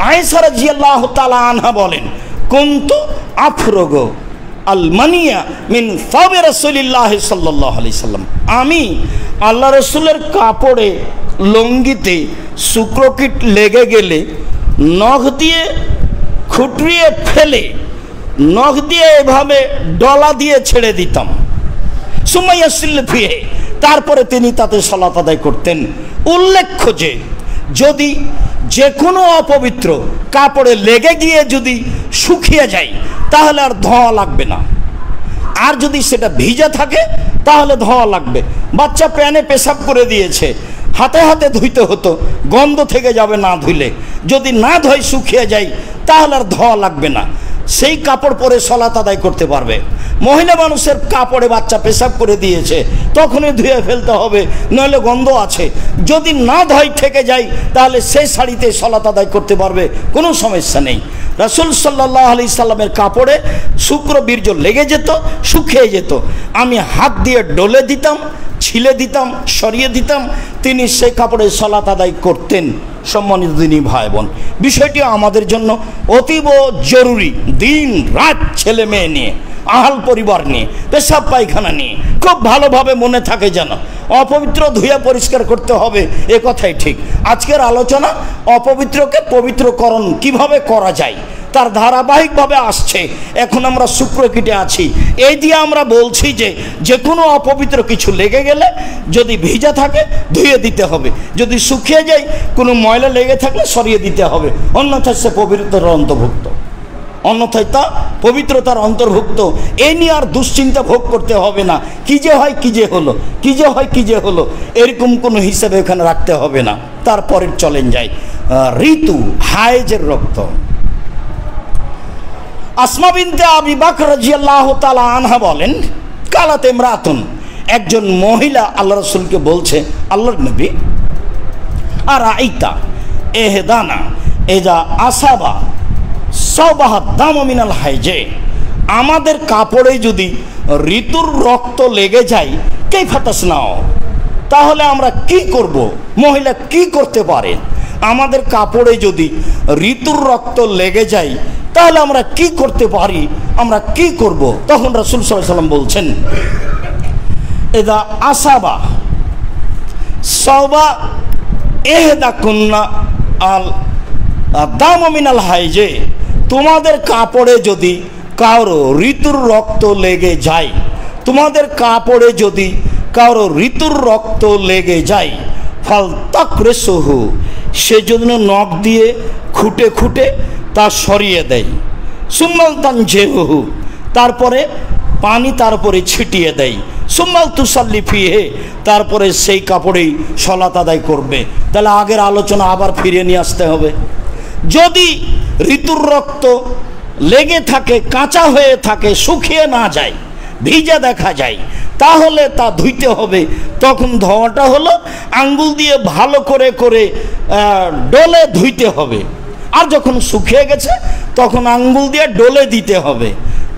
আয়েশা রাদিয়াল্লাহু তাআলা আনহা বলেন, কুনতু আফরগু আল মানিয়া মিন সাওবি রাসূলিল্লাহ সাল্লাল্লাহু আলাইহি সাল্লাম, আমি আল্লাহ রসুলের কাপড়ে লঙ্গিতে শুক্রকীট লেগে গেলে নখ দিয়ে খুঁটরিয়ে ফেলে নখ দিয়ে এভাবে ডলা দিয়ে ছেড়ে দিতাম। সুমাইয়া সিল্লফিয়ে, তারপরে তিনি তাতে সালাত আদায় করতেন। উল্লেখ্য যে যদি যে কোনো অপবিত্র কাপড়ে লেগে গিয়ে যদি শুকিয়ে যায় তাহলে আর ধোয়া লাগবে না, আর যদি সেটা ভিজা থাকে তাহলে ধোয়া লাগবে। বাচ্চা প্যানে পেশাব করে দিয়েছে, হাতে হাতে ধুইতে হতো, গন্ধ থেকে যাবে না ধুইলে। যদি না ধোয় শুকিয়ে যায় তাহলে আর ধোয়া লাগবে না, সেই কাপড় পরে সালাত আদায় করতে পারবে। মহিলা মানুষের কাপড়ে বাচ্চা পেশাব করে দিয়েছে, তখনই ধুয়ে ফেলতে হবে, নইলে গন্ধ আছে। যদি না ধোয় থেকে যায় তাহলে সেই শাড়িতে সালাত আদায় করতে পারবে, কোনো সমস্যা নেই। রাসূল সাল্লাল্লাহু আলাইহি সাল্লামের কাপড়ে শুক্র বীর্য লেগে যেত, শুকিয়ে যেত, আমি হাত দিয়ে ডলে দিতাম, ছিলে দিতাম, সরিয়ে দিতাম, তিনি সেই কাপড়ে সালাত আদায় করতেন। সম্মানিত দিনী ভাই বোন, বিষয়টি আমাদের জন্য অতীব জরুরি। দিন রাত ছেলে মেয়ে নিয়ে, আহাল পরিবার নিয়ে, পেশাব পায়খানা নিয়ে খুব ভালোভাবে মনে থাকে যেন অপবিত্র ধুয়ে পরিষ্কার করতে হবে, এ কথাই ঠিক। আজকের আলোচনা অপবিত্রকে পবিত্রকরণ কিভাবে করা যায় তার ধারাবাহিকভাবে আসছে। এখন আমরা শুক্রকীটে আছি, এই দিয়ে আমরা বলছি যে যে কোনো অপবিত্র কিছু লেগে গেলে যদি ভিজা থাকে ধুয়ে দিতে হবে, যদি শুকিয়ে যায় কোনো ময়লা লেগে থাকলে সরিয়ে দিতে হবে, অন্যথায় সে পবিত্রতার অন্তর্ভুক্ত, অন্যথায় তা পবিত্রতার অন্তর্ভুক্ত। এ নিয়ে আর দুশ্চিন্তা ভোগ করতে হবে না, কি যে হয় কি যে হলো, কি যে হয় কি যে হলো, এরকম কোনো হিসাবে এখানে রাখতে হবে না। তারপরের চলেন যাই, ঋতু, হায়েজের রক্ত। আসমা বিনতে আবি বকর রাদিয়াল্লাহু তাআলা আনহা বলেন, কালাত ইমরাতুন, একজন মহিলা আল্লাহ রাসূলকে বলছে, আল্লাহর নবী, আর আইতা এহদানা এজা আসাবা সাওবাহা দাম মিনাল হাইজে, আমাদের কাপড়ে যদি ঋতুর রক্ত লেগে যায় কাইফা তাসনাও, তাহলে আমরা কি করব? মহিলা কি করতে পারে? আমাদের কাপড়ে যদি ঋতুর রক্ত লেগে যায় তাহলে আমরা কি করতে পারি, আমরা কি করব? তখন রাসূল সাল্লাল্লাহু আলাইহি ওয়াসাল্লাম বলছেন, এদা আসাবা সাওবা এহদা কুন্না আল দাম মিনাল হাইজে, তোমাদের কাপড়ে যদি কারো ঋতুর রক্ত লেগে যায়, তোমাদের কাপড়ে যদি কারো ঋতুর রক্ত লেগে যায়, ফাল তাকরেসহু, সেজন্য নখ দিয়ে খুঁটে খুঁটে তা সরিয়ে দেয়, সুম্মাল তানজেহু, তারপরে পানি তার উপরে ছিটিয়ে দেয়, সুম্মাল তুসাল্লি ফিহে, তারপরে সেই কাপড়েই সালাত আদায় করবে। তাহলে আগের আলোচনা আবার ফিরে নিয়ে আসতে হবে। যদি ঋতুর রক্ত লেগে থাকে, কাঁচা হয়ে থাকে, শুকিয়ে না যায়, ভিজা দেখা যায়, তাহলে তা ধুইতে হবে। তখন ধোয়াটা হলো আঙ্গুল দিয়ে ভালো করে করে ডলে ধুইতে হবে, আর যখন শুকিয়ে গেছে তখন আঙ্গুল দিয়ে ডলে দিতে হবে,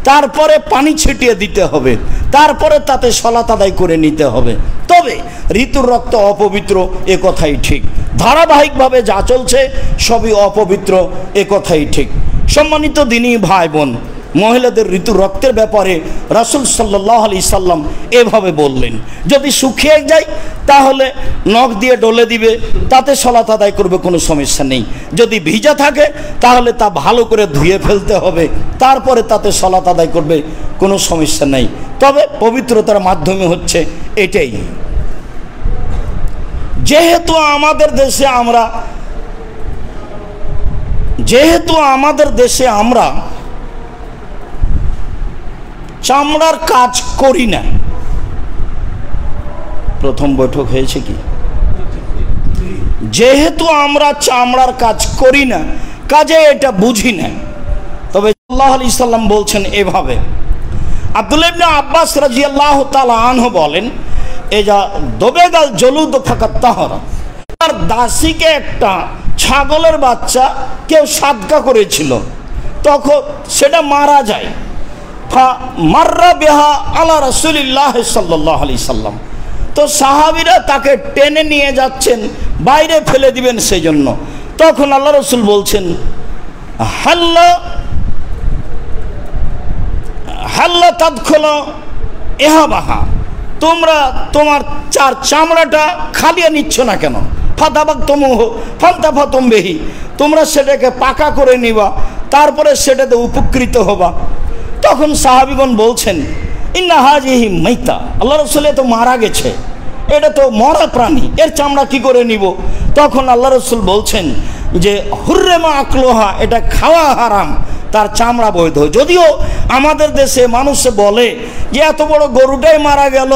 তারপরে পানি ছিটিয়ে দিতে হবে, তারপরে তাতে সালাত আদায় করে নিতে হবে। তবে ঋতুর রক্ত অপবিত্র, এ কথাই ঠিক। ধারাবাহিকভাবে যা চলছে সবই অপবিত্র, এ কথাই ঠিক। সম্মানিত দিনী ভাই বোন, মহিলাদের ঋতুর রক্তের ব্যাপারে রাসূল সাল্লাল্লাহু আলাইহি সাল্লাম এভাবে বললেন, যদি শুকিয়ে যায় তাহলে নখ দিয়ে ডলে দিবে, তাতে সালাত আদায় করবে, কোনো সমস্যা নেই। যদি ভিজা থাকে তাহলে তা ভালো করে ধুয়ে ফেলতে হবে, তারপরে তাতে সালাত আদায় করবে, কোনো সমস্যা নেই। তবে পবিত্রতার মাধ্যমে হচ্ছে এটাই। যেহেতু আমাদের দেশে আমরা চামড়ার কাজ করি না, প্রথম বৈঠক হয়েছে কি? যেহেতু আমরা চামড়ার কাজ করি না, কাজে এটা বুঝি না। তবে সাল্লাল্লাহু আলাইহি সাল্লাম বলছেন এভাবে। আব্দুল্লাহ ইবনে আব্বাস রাদিয়াল্লাহু তাআলা আনহু বলেন, এজা দবেগাল জলুদ ফাকাত তাহরা, তার দাসীকে একটা ছাগলের বাচ্চা কেউ সাদকা করেছিল, তখন সেটা মারা যায়, মাররা বিহা আলা রাসূলিল্লাহ সাল্লাল্লাহু আলাইহি সাল্লাম। তো সাহাবীরা তাকে টেনে নিয়ে যাচ্ছেন, বাইরে ফেলে দিবেন সেই জন্য। তখন আল্লাহ রাসূল বলছেন, হাল্লা হাল্লা তাদখুলু ইহাবাহা, তোমরা তোমার চার চামড়াটা খালিয়ে নিচ্ছ না কেন? ফাতাবাক্তমুহু ফান্তাফাতুম বিহি, তোমরা সেটাকে পাকা করে নিবা, তারপরে সেটাতে উপকৃত হবা। তখন সাহাবীগণ বলছেন, ইন্না হাজিহি মাইতা, আল্লাহ রাসূল তো মারা গেছে, এটা তো মরা প্রাণী, এর চামড়া কি করে নিব? তখন আল্লাহ রাসূল বলছেন যে হুররিমা আকলুহা, এটা খাওয়া হারাম, তার চামড়া বৈধ। যদিও আমাদের দেশে মানুষ বলে যে এত বড় গরুটাই মারা গেল,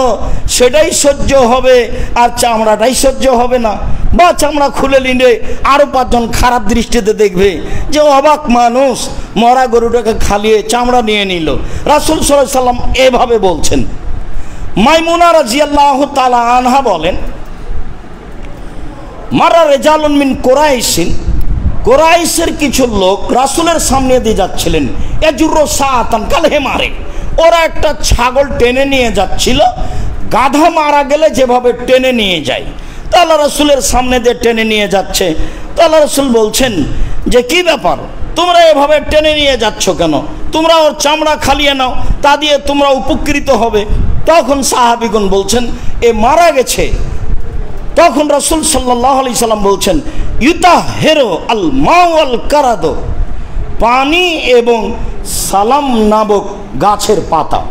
সেটাই সহ্য হবে আর চামড়াটাই সহ্য হবে না, বা চামড়া খুলে নিলে আরও পাঁচজন খারাপ দৃষ্টিতে দেখবে যে অবাক মানুষ মরা গরুটাকে খালিয়ে চামড়া নিয়ে নিল। রাসূল সাল্লাল্লাহু আলাইহি সাল্লাম এভাবে বলছেন। মাইমুনা রাদিয়াল্লাহু তাআলা আনহা বলেন, মারা রিজালুন মিন কুরাইশিন, কুরাইশের কিছু লোক রাসূলের সামনে দিয়ে যাচ্ছিলেন, এজুরু সাআতান কাল হেমারে, ওরা একটা ছাগল টেনে নিয়ে যাচ্ছিল, গাধা মারা গেলে যেভাবে টেনে নিয়ে যায়, তা আল্লাহ রাসূলের সামনে দিয়ে টেনে নিয়ে যাচ্ছে। তো আল্লাহ রাসূল বলছেন যে কি ব্যাপার, তোমরা এভাবে টেনে নিয়ে যাচ্ছ কেন? তোমরা ওর চামড়া খালিয়ে নাও, তা দিয়ে তোমরা উপকৃত হবে। তখন সাহাবীগণ বলছেন, এ মারা গেছে। তখন রাসূল সাল্লাল্লাহু আলাইহি সাল্লাম বলছেন, ইউতাহিরু আল মাউ আল কারাদু, পানি এবং সালাম নামক গাছের পাতা,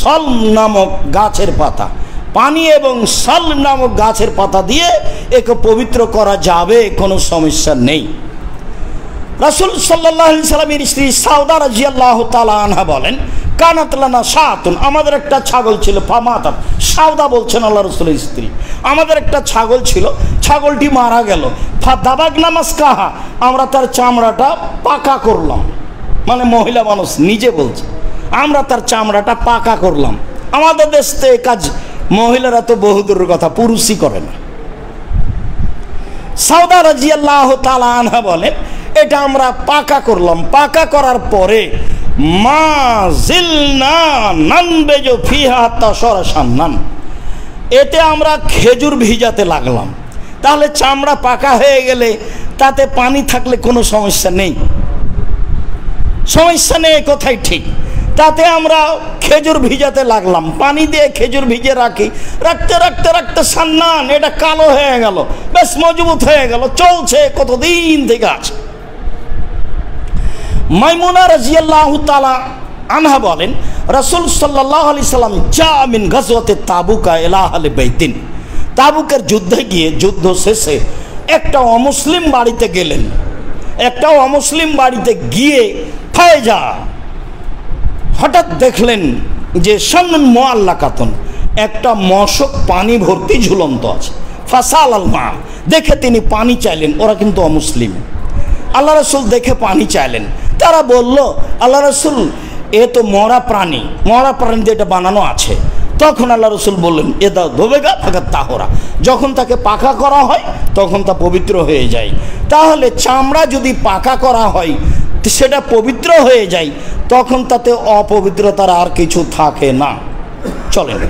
সালম নামক গাছের পাতা, পানি এবং সালম নামক গাছের পাতা দিয়ে একে পবিত্র করা যাবে, কোনো সমস্যা নেই। রাসূল সাল্লাল্লাহু আলাইহি সাল্লামের স্ত্রী সাউদা রাদিয়াল্লাহু তাআলা আনহা বলেন, কানাত লানা শাআতুন, আমাদের একটা ছাগল ছিল, ফামাতাত, সাউদা বলছেন আল্লাহ রাসূলের স্ত্রী, আমাদের একটা ছাগল ছিল, ছাগলটি মারা গেল, ফাদাবাগনা মাসকাহা, আমরা তার চামড়াটা পাকা করলাম। মানে মহিলা মানুষ নিজে বলছে, আমরা তার চামড়াটা পাকা করলাম। আমাদের দেশে এই কাজ মহিলারা তো বহুদূরের কথা, পুরুষই করে না। সাউদা রাদিয়াল্লাহু তাআলা আনহা বলেন, এটা আমরা পাকা করলাম, পাকা করার পরে মা জিলনা নানবেজু ফিহা তাশরাশান্নান, এতে আমরা খেজুর ভিজাতে লাগলাম। তাহলে চামড়া পাকা হয়ে গেলে তাতে পানি থাকলে কোনো সমস্যা নেই, সমস্যা নেই, কথাই ঠিক। তাতে আমরা খেজুর ভিজাতে লাগলাম, পানি দিয়ে খেজুর ভিজে রাখি, রাখতে রাখতে রাখতে সান্নান, এটা কালো হয়ে গেল, বেশ মজবুত হয়ে গেল, চলছে কতদিন থেকে আছে। মাইমুনা রাদিয়াল্লাহু তাআলা আনহা বলেন, রাসূল সাল্লাল্লাহু আলাইহি সাল্লাম জা মিন গাজওয়াতে তাবুকা ইলা আহলি বাইতিন, তাবুকের যুদ্ধে গিয়ে, যুদ্ধ শেষে একটা অমুসলিম বাড়িতে গেলেন, একটা অমুসলিম বাড়িতে গিয়ে ফায়জা, হঠাৎ দেখলেন যে সামনুন মুআল্লাকাতুন, একটা মশক পানি ভর্তি ঝুলন্ত আছে। ফাসাল আল মা, দেখে তিনি পানি চাইলেন, ওরা কিন্তু অমুসলিম। আল্লাহ রাসূল দেখে পানি চাইলেন, তারা বলল, আল্লাহ রাসূল এ তো মরা প্রাণী, মরা প্রাণী দিয়ে এটা বানানো আছে। তখন আল্লাহ রাসূল বললেন, এদা ধোবেগা ফাকাত তাহরা, যখন তাকে পাকা করা হয় তখন তা পবিত্র হয়ে যায়। তাহলে চামড়া যদি পাকা করা হয় সেটা পবিত্র হয়ে যায়, তখন তাতে অপবিত্রতার আর কিছু থাকে না। চলেন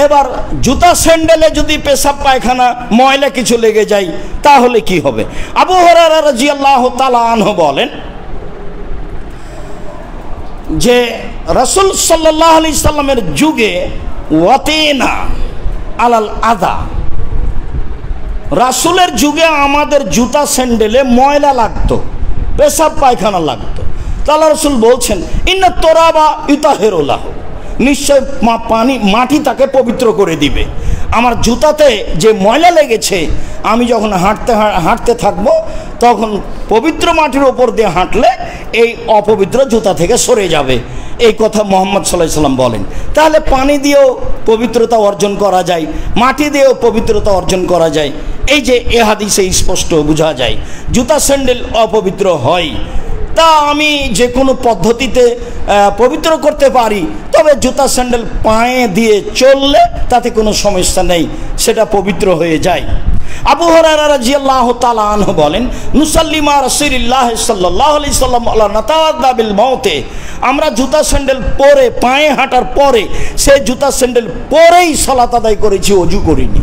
এবার জুতা স্যান্ডেলে যদি পেশাব পায়খানা ময়লা কিছু লেগে যায় তাহলে কি হবে? আবু হুরায়রা রাদিয়াল্লাহু তাআলা আনহু বলেন যে রাসূল সাল্লাল্লাহু আলাইহি সাল্লামের যুগে ওয়াতিনা আলাল আদা, রাসূলের যুগে আমাদের জুতা স্যান্ডেলে ময়লা লাগতো, পেশাব পায়খানা লাগতো। তাহলে রাসূল বলছেন, ইন্না তুরাবা ইউতাহিরু লাহু, নিশ্চয় পানি মাটি তাকে পবিত্র করে দিবে। আমার জুতাতে যে ময়লা লেগেছে, আমি যখন হাঁটতে থাকবো তখন পবিত্র মাটির ওপর দিয়ে হাঁটলে এই অপবিত্র জুতা থেকে সরে যাবে। এই কথা মুহাম্মদ সাল্লাল্লাহু আলাইহি সাল্লাম বলেন। তাহলে পানি দিয়েও পবিত্রতা অর্জন করা যায়, মাটি দিয়েও পবিত্রতা অর্জন করা যায়। এই যে এ হাদিসে স্পষ্ট বোঝা যায় জুতা স্যান্ডেল অপবিত্র হয়। তা আমি যে কোনো পদ্ধতিতে পবিত্র করতে পারি, তবে জুতা স্যান্ডেল পায়ে দিয়ে চললে তাতে কোনো সমস্যা নেই, সেটা পবিত্র হয়ে যায়। আবু হুরায়রা রাদিয়াল্লাহু তাআলা আনহু বলেন, নুসাল্লি মা রাসূলিল্লাহ সাল্লাল্লাহু আলাইহি সাল্লাম আলা নাতাওয়াদ্দা বিল মাউতে, আমরা জুতা স্যান্ডেল পরে, পায়ে হাঁটার পরে সেই জুতা স্যান্ডেল পরেই সালাত আদায় করেছি, ওযু করিনি।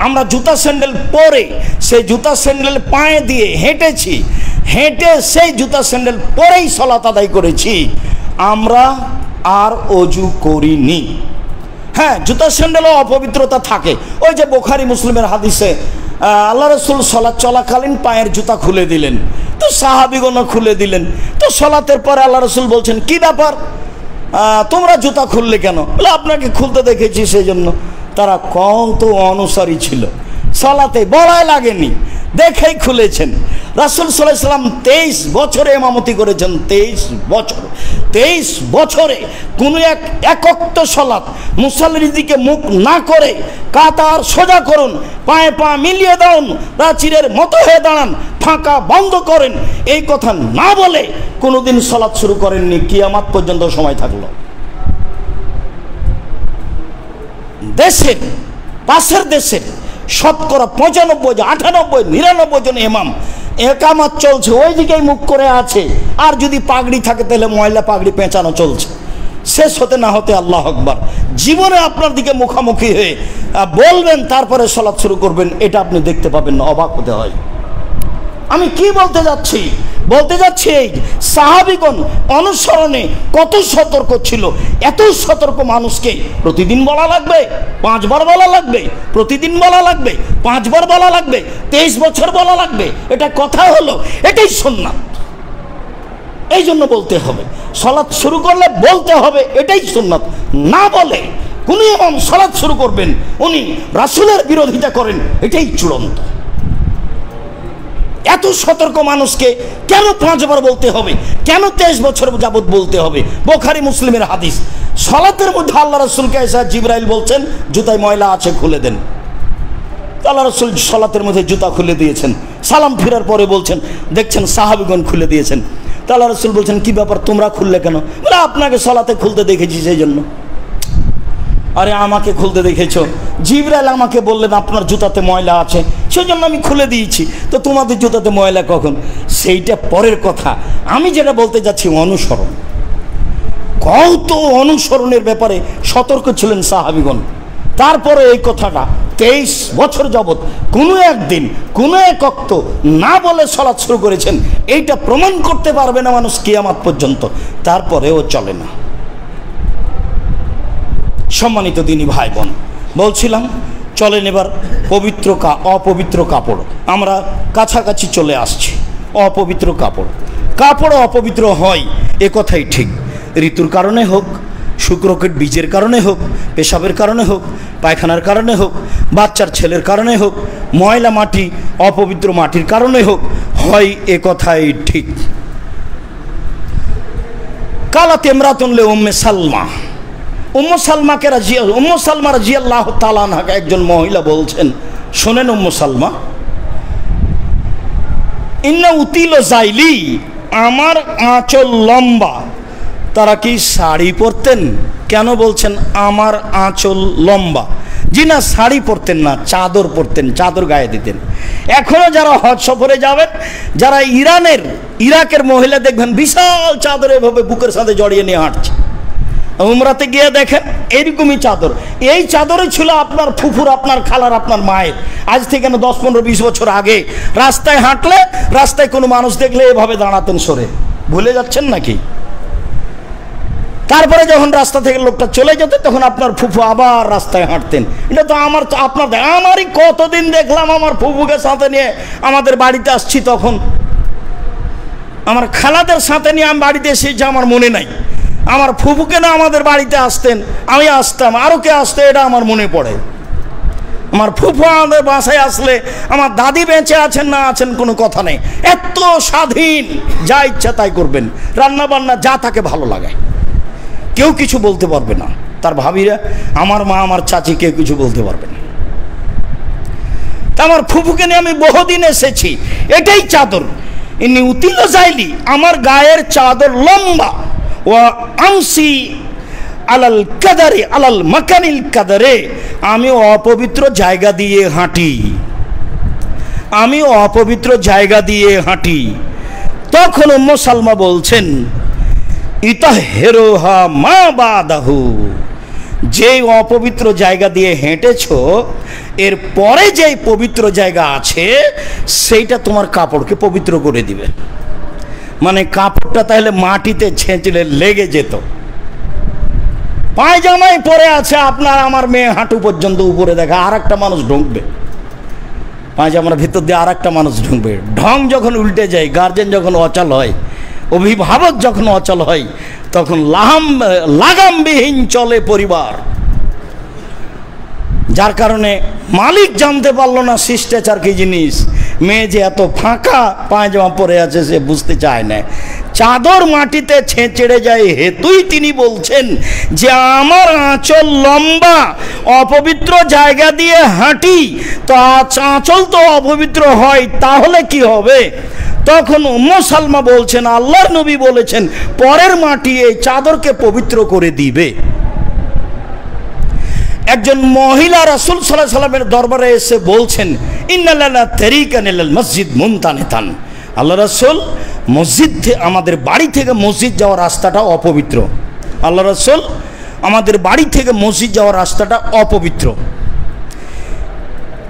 আমরা জুতা স্যান্ডেল পরে সেই জুতা স্যান্ডেল পায়ে দিয়ে হেঁটেছি, হেঁটে সেই জুতা স্যান্ডেল পরেই সালাত আদায় করেছি, আমরা আর ওযু করিনি। হ্যাঁ, জুতা স্যান্ডেলও অপবিত্রতা থাকে। ওই যে বুখারী মুসলিমের হাদিসে আল্লাহ রাসূল সালাত চলাকালীন পায়ের জুতা খুলে দিলেন, তো সাহাবীগণ খুলে দিলেন। তো সালাতের পরে আল্লাহ রাসূল বলছেন, কি ব্যাপার, তোমরা জুতা খুললে কেন? বলে, আপনাকে খুলতে দেখেছি সেই জন্য। তারা কত অনুসারী ছিল, সালাতে বলাই লাগেনি, দেখেই খুলেছেন। রাসূল সাল্লাল্লাহু আলাইহি ওয়াসাল্লাম 23 বছরে ইমামতি করেছেন। 23 বছরে কোনো একক্ত সালাত মুসাল্লির দিকে মুখ না করে কাতার সোজা করুন, পায়ে পা মিলিয়ে দাঁড়ান, প্রাচীরের মতো হয়ে দাঁড়ান, ফাঁকা বন্ধ করেন, এই কথা না বলে কোনোদিন সালাত শুরু করেননি। কিয়ামত পর্যন্ত সময় থাকলো। দেশের পাশের দেশের শতকরা 95, 98, 99 জন ইমাম একামত চলছে, ওই দিকেই মুখ করে আছে। আর যদি পাগড়ি থাকে তাহলে ময়লা পাগড়ি পেঁচানো চলছে। শেষ হতে না হতে আল্লাহ আকবার, জীবনে আপনার দিকে মুখামুখি হয়ে বলবেন, তারপরে সালাত শুরু করবেন, এটা আপনি দেখতে পাবেন না, অবাক হতে হয়। আমি কি বলতে যাচ্ছি? বলতে যাচ্ছি এই সাহাবীগণ অনুসরণে কত সতর্ক ছিল। এত সতর্ক মানুষকে প্রতিদিন বলা লাগবে, 5 বার বলা লাগবে, প্রতিদিন বলা লাগবে, 5 বার বলা লাগবে, 23 বছর বলা লাগবে, এটা কথা হলো? এটাই সুন্নাত। এই জন্য বলতে হবে, সালাত শুরু করলে বলতে হবে, এটাই সুন্নাত। না বলে কোন ইমাম সালাত শুরু করবেন, উনি রাসূলের বিরোধিতা করেন, এটাই চূড়ান্ত। এত সতর্ক মানুষকে কেন 5 বার বলতে হবে? কেন 23 বছর যাবত বলতে হবে? বুখারী মুসলিমের হাদিস। সালাতের মধ্যে আল্লাহ রাসূলকে এসে জিবরাইল বলছেন, জুতায় ময়লা আছে, খুলে দেন। আল্লাহ রাসূল সালাতের মধ্যে জুতা খুলে দিয়েছেন। সালাম ফেরার পরে বলছেন, দেখছেন সাহাবীগণ খুলে দিয়েছেন। আল্লাহ রাসূল বলছেন, কি ব্যাপার, তোমরা খুললে কেন? বলে, আপনাকে সালাতে খুলতে দেখেছি সেই জন্য। আরে আমাকে খুলতে দেখেছো? জিবরাইল আমাকে বললেন আপনার জুতাতে ময়লা আছে, সেই জন্য আমি খুলে দিয়েছি। তো তোমাদের জুতাতে ময়লা কখন? সেইটা পরের কথা। আমি যেটা বলতে যাচ্ছি, অনুসরণ। কত অনুসরণের ব্যাপারে সতর্ক ছিলেন সাহাবীগণ। তারপরে এই কথাটা 23 বছর যাবত কোনো একদিন কোনো এক ওয়াক্ত না বলে সালাত শুরু করেছেন, এইটা প্রমাণ করতে পারবে না মানুষ কিয়ামত পর্যন্ত। তারপরেও চলে না। সম্মানিত দিনী ভাই বোন, বলছিলাম চলেন এবার অপবিত্র কাপড়, আমরা কাছাকাছি চলে আসছি। অপবিত্র কাপড় অপবিত্র হয়, এ কথাই ঠিক। ঋতুর কারণে হোক, শুক্রকের বীজের কারণে হোক, পেশাবের কারণে হোক, পায়খানার কারণে হোক, বাচ্চার ছেলের কারণে হোক, ময়লা মাটি অপবিত্র মাটির কারণে হোক, হয়, এ কথাই ঠিক। কালাত ইমরাতুন লি উম্মে সালমা, উম্মু সালমা রাদিয়াল্লাহু তাআলা আনহা একজন মহিলা বলছেন, শোনেন উম্মু সালমা, ইন্না উতিল জাইলি, আমার আঁচল লম্বা। তারা কি শাড়ি পরতেন? কেন বলছেন আমার আঁচল লম্বা? জি না, শাড়ি পরতেন না, চাদর পরতেন, চাদর গায়ে দিতেন। এখনো যারা হজ সফরে যাবেন, যারা ইরাকের মহিলা দেখবেন বিশাল চাদর এভাবে বুকের সাথে জড়িয়ে নিয়ে হাঁটছে। উমরাতে গিয়ে দেখেন এরকমই চাদর। এই চাদরই ছিল আপনার ফুফুর, আপনার খালার, আপনার মায়ের। আজ থেকে না 10, 15, 20 বছর আগে রাস্তায় হাঁটলে, রাস্তায় কোনো মানুষ দেখলে এভাবে দাঁড়াতেন সরে। ভুলে যাচ্ছেন নাকি? তারপরে যখন রাস্তা থেকে লোকটা চলে যেত, তখন আপনার ফুফু আবার রাস্তায় হাঁটতেন। এটা তো আমারই কতদিন দেখলাম আমার ফুফুকে সাথে নিয়ে আমাদের বাড়িতে আসছি, তখন আমার খালাদের সাথে নিয়ে আমি বাড়িতে এসেছি, আমার মনে নাই। আমার ফুফুকে না আমাদের বাড়িতে আসতেন, আমি আসতাম, আরও কে আসতো এটা আমার মনে পড়ে। আমার ফুফু আমাদের বাসায় আসলে, আমার দাদি বেঁচে আছেন না আছেন কোনো কথা নেই, এত স্বাধীন, যা ইচ্ছা তাই করবেন, রান্না বান্না যা তাকে ভালো লাগে, কেউ কিছু বলতে পারবে না। তার ভাবিরা, আমার মা, আমার চাচি, কেউ কিছু বলতে পারবে না। তা আমার ফুফুকে নিয়ে আমি বহুদিন এসেছি, এটাই চাদর। ইনি উতিল জাইলি, আমার গায়ের চাদর লম্বা। ওয়া আমসি আলাল কাদারে, আলাল মাকানিল কাদারে, আমি অপবিত্র জায়গা দিয়ে হাঁটি, আমি অপবিত্র জায়গা দিয়ে হাঁটি। তখন উম্মে সালমা বলছেন ইতাহেরুহা মা বাদাহু, যে অপবিত্র জায়গা দিয়ে হেঁটেছো এর পরে যে পবিত্র জায়গা আছে সেইটা তোমার কাপড়কে পবিত্র করে দিবে। মানে কাপড়টা তাহলে মাটিতে ছেঁচড়ে লেগে যেত। পায়জামাই পরে আছে আপনার আমার মেয়ে হাঁটু পর্যন্ত উপরে দেখা, আর একটা মানুষ ঢুকবে পায়জামার ভিতর দিয়ে, আর একটা মানুষ ঢুকবে। ঢং যখন উল্টে যায়, গার্জেন যখন অচল হয়, অভিভাবক যখন অচল হয়, তখন লাগামবিহীন চলে পরিবার। যার কারণে মালিক জানতে পারলো না শিষ্টাচার কি জিনিস। মেয়ে যে এত ফাঁকা পায়জামা পরে আছে সে বুঝতে চায় না। চাদর মাটিতে ছেঁচড়ে যায় হেতুই তিনি বলছেন যে আমার আঁচল লম্বা, অপবিত্র জায়গা দিয়ে হাঁটি, তো আঁচল তো অপবিত্র হয়, তাহলে কি হবে? তখন উম্মে সালমা বলছেন আল্লাহর নবী বলেছেন পরের মাটি এই চাদরকে পবিত্র করে দিবে। একজন মহিলা রাসূল সাল্লাল্লাহু আলাইহি সাল্লামের দরবারে এসে বলছেন ইন্নালানা তারিকান ইলাল মসজিদ মুনতানিতান, আল্লাহ রাসূল মসজিদ আমাদের বাড়ি থেকে মসজিদ যাওয়ার রাস্তাটা অপবিত্র। আল্লাহ রাসূল আমাদের বাড়ি থেকে মসজিদ যাওয়ার রাস্তাটা অপবিত্র।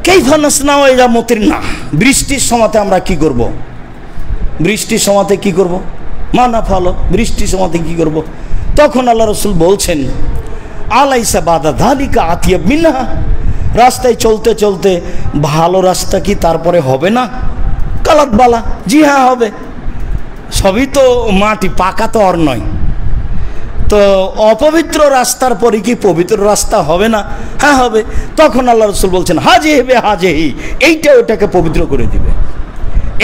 কাইফা নাসনাউ ইযা মুতিরনা, বৃষ্টির সময়তে আমরা কি করব? বৃষ্টির সময়তে কি করব? মানা ফালো, বৃষ্টির সময়তে কি করব? তখন আল্লাহ রাসূল বলছেন আলাইসা বাদা যালিকা আতিয়াব মিনহা, রাস্তায় চলতে চলতে ভালো রাস্তা কি তারপরে হবে না? কালাত বালা, জি হ্যাঁ হবে। সবই তো মাটি, পাকা তো আর নয়। তো অপবিত্র রাস্তার পরে কি পবিত্র রাস্তা হবে না? হ্যাঁ হবে। তখন আল্লাহ রাসূল বলছেন হাজে হেবে হাজেহি, এইটা ওটাকে পবিত্র করে দিবে,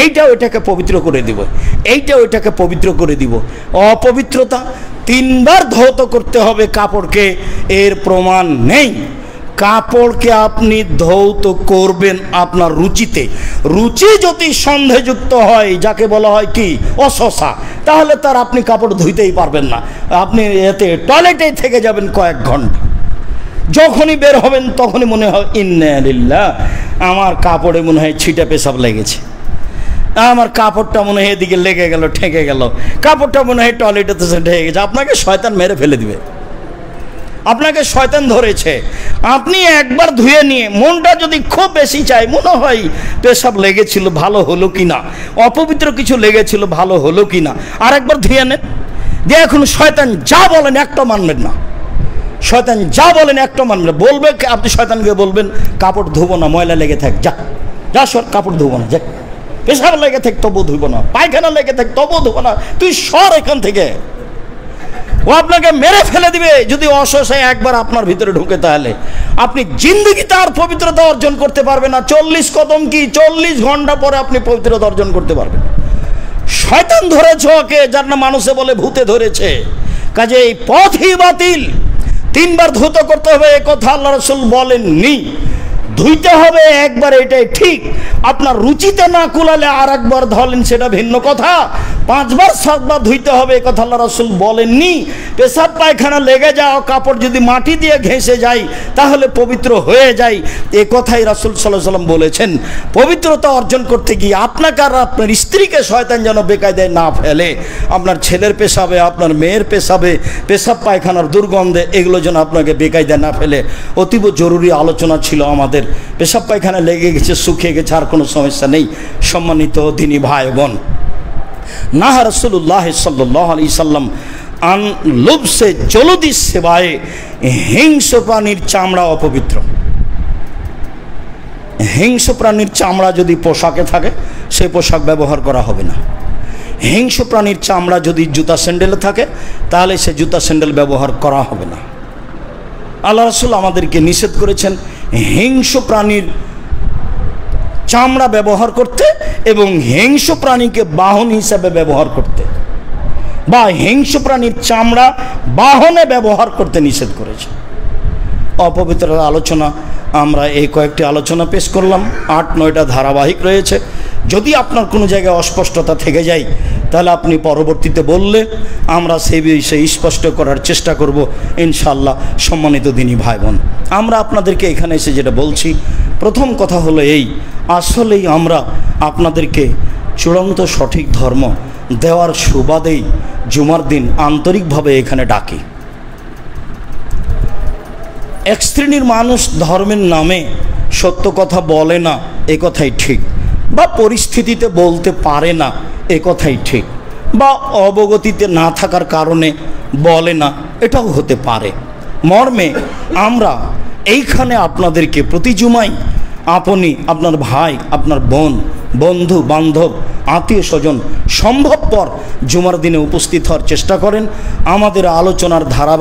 এইটা ওইটাকে পবিত্র করে দিব, এইটা ওইটাকে পবিত্র করে দিব। অপবিত্রতা তিনবার ধৌত করতে হবে কাপড়কে, এর প্রমাণ নেই। কাপড়কে আপনি ধৌত করবেন আপনার রুচিতে। রুচি যদি সন্দেহযুক্ত হয়, যাকে বলা হয় কি অসসা, তাহলে তার আপনি কাপড় ধুইতেই পারবেন না। আপনি এতে টয়লেটেই থেকে যাবেন কয়েক ঘন্টা। যখনই বের হবেন তখনই মনে হয় ইন্না লিল্লাহ, আমার কাপড়ে মনে হয় ছিটা পেশাব লেগেছে, আমার কাপড়টা মনে হয় এদিকে লেগে গেল, ঠেকে গেল, কাপড়টা মনে হয় টয়লেটেতে ঠেকে গেছে। আপনাকে শয়তান মেরে ফেলে দিবে, আপনাকে শয়তান ধরেছে। আপনি একবার ধুয়ে নিয়ে মনটা যদি খুব বেশি চায়, মনে হয় পেশাব লেগেছিল ভালো হলো কি না, অপবিত্র কিছু লেগেছিল ভালো হলো কি না, আর একবার ধুয়ে নেন। যে এখন শয়তান যা বলেন একটা মানবেন না, শয়তান যা বলেন একটা মানবেন। বলবে আপনি শয়তানকে বলবেন কাপড় ধুবো না, ময়লা লেগে থাক, যা যা সর, কাপড় ধুবো না, যা, পেশাব লেগে থাক তবু ধুবো না, পায়খানা লেগে থাক তবু ধুবো না, তুই সর এখান থেকে। ও আপনাকে মেরে ফেলে দিবে যদি অসহায় একবার আপনার ভিতরে ঢুকে। তাহলে আপনি জিন্দগিতে আর পবিত্রতা অর্জন করতে পারবেন না। 40 কদম কি 40 ঘন্টা পরে আপনি পবিত্রতা অর্জন করতে পারবেন। শয়তান ধরেছে ওকে, যার না মানুষে বলে ভূতে ধরেছে। কাজে এই পথই বাতিল। 3 বার ধৌত করতে হবে এ কথা আল্লাহ রাসূল বলেননি। ধুইতে হবে একবার, এটাই ঠিক। আপনার রুচিতে না কুলালে আর একবার ধরেন, সেটা ভিন্ন কথা। 5 বার 7 বার ধুইতে হবে এ কথা আল্লাহ রাসূল বলেননি। পেশাব পায়খানা লেগে যাও, কাপড় যদি মাটি দিয়ে ঘেঁষে যায় তাহলে পবিত্র হয়ে যায়, এ কথাই রাসূল সাল্লাল্লাহু আলাইহি ওয়াসাল্লাম বলেছেন। পবিত্রতা অর্জন করতে গিয়ে আপনাকে আর আপনার স্ত্রীকে শয়তান যেন বেকায়দায় না ফেলে। আপনার ছেলের পেশাবে, আপনার মেয়ের পেশাবে, পেশাব পায়খানার দুর্গন্ধে, এগুলো যেন আপনাকে বেকায়দায় না ফেলে। অতীব জরুরি আলোচনা ছিল আমাদের। পেশাব পায়খানা লেগে গেছে, শুকিয়ে গেছে, আর কোনো সমস্যা নেই। সম্মানিত দিনী ভাই বোন, নাহা রাসূলুল্লাহ সাল্লাল্লাহু আলাইহি সাল্লাম আন লুবসে জলদি সেবায়ে, হিংস্র প্রাণীর চামড়া অপবিত্র। হিংস্র প্রাণীর চামড়া যদি পোশাকে থাকে সেই পোশাক ব্যবহার করা হবে না। হিংস্র প্রাণীর চামড়া যদি জুতা স্যান্ডেলে থাকে তাহলে সে জুতা স্যান্ডেল ব্যবহার করা হবে না। আল্লাহ রাসূল আমাদেরকে নিষেধ করেছেন হিংস্র প্রাণীর চামড়া ব্যবহার করতে এবং হিংস্র প্রাণীকে বাহন হিসাবে ব্যবহার করতে, বা হিংস্র প্রাণীর চামড়া বাহনে ব্যবহার করতে নিষেধ করেছে। অপবিত্রতার আলোচনা আমরা এই কয়েকটি আলোচনা পেশ করলাম। 8-9টা ধারাবাহিক রয়েছে। যদি আপনার কোনো জায়গায় অস্পষ্টতা থেকে যায় তাহলে আপনি পরবর্তীতে বললে আমরা সেই বিষয়ে স্পষ্ট করার চেষ্টা করব ইনশাআল্লাহ। সম্মানিত দিনী ভাই বোন, আমরা আপনাদেরকে এখানে এসে যেটা বলছি, প্রথম কথা হলো এই, আসলেই আমরা আপনাদেরকে চূড়ান্ত সঠিক ধর্ম দেওয়ার সুবাদেই জুমার দিন আন্তরিকভাবে এখানে ডাকি। এক শ্রেণীর মানুষ ধর্মের নামে সত্য কথা বলে না, এ কথাই ঠিক, বা পরিস্থিতিতে বলতে পারে না, এ কথাই ঠিক, বা অবগতিতে না থাকার কারণে বলে না, এটাও হতে পারে। মর্মে আমরা এইখানে আপনাদেরকে প্রতি জুমাই আপনি, আপনার ভাই, আপনার বোন, বন্ধু বান্ধব, আত্মীয় স্বজন সম্ভবপর জুমার দিনে উপস্থিত হওয়ার চেষ্টা করেন। আমাদের আলোচনার ধারাবাহিক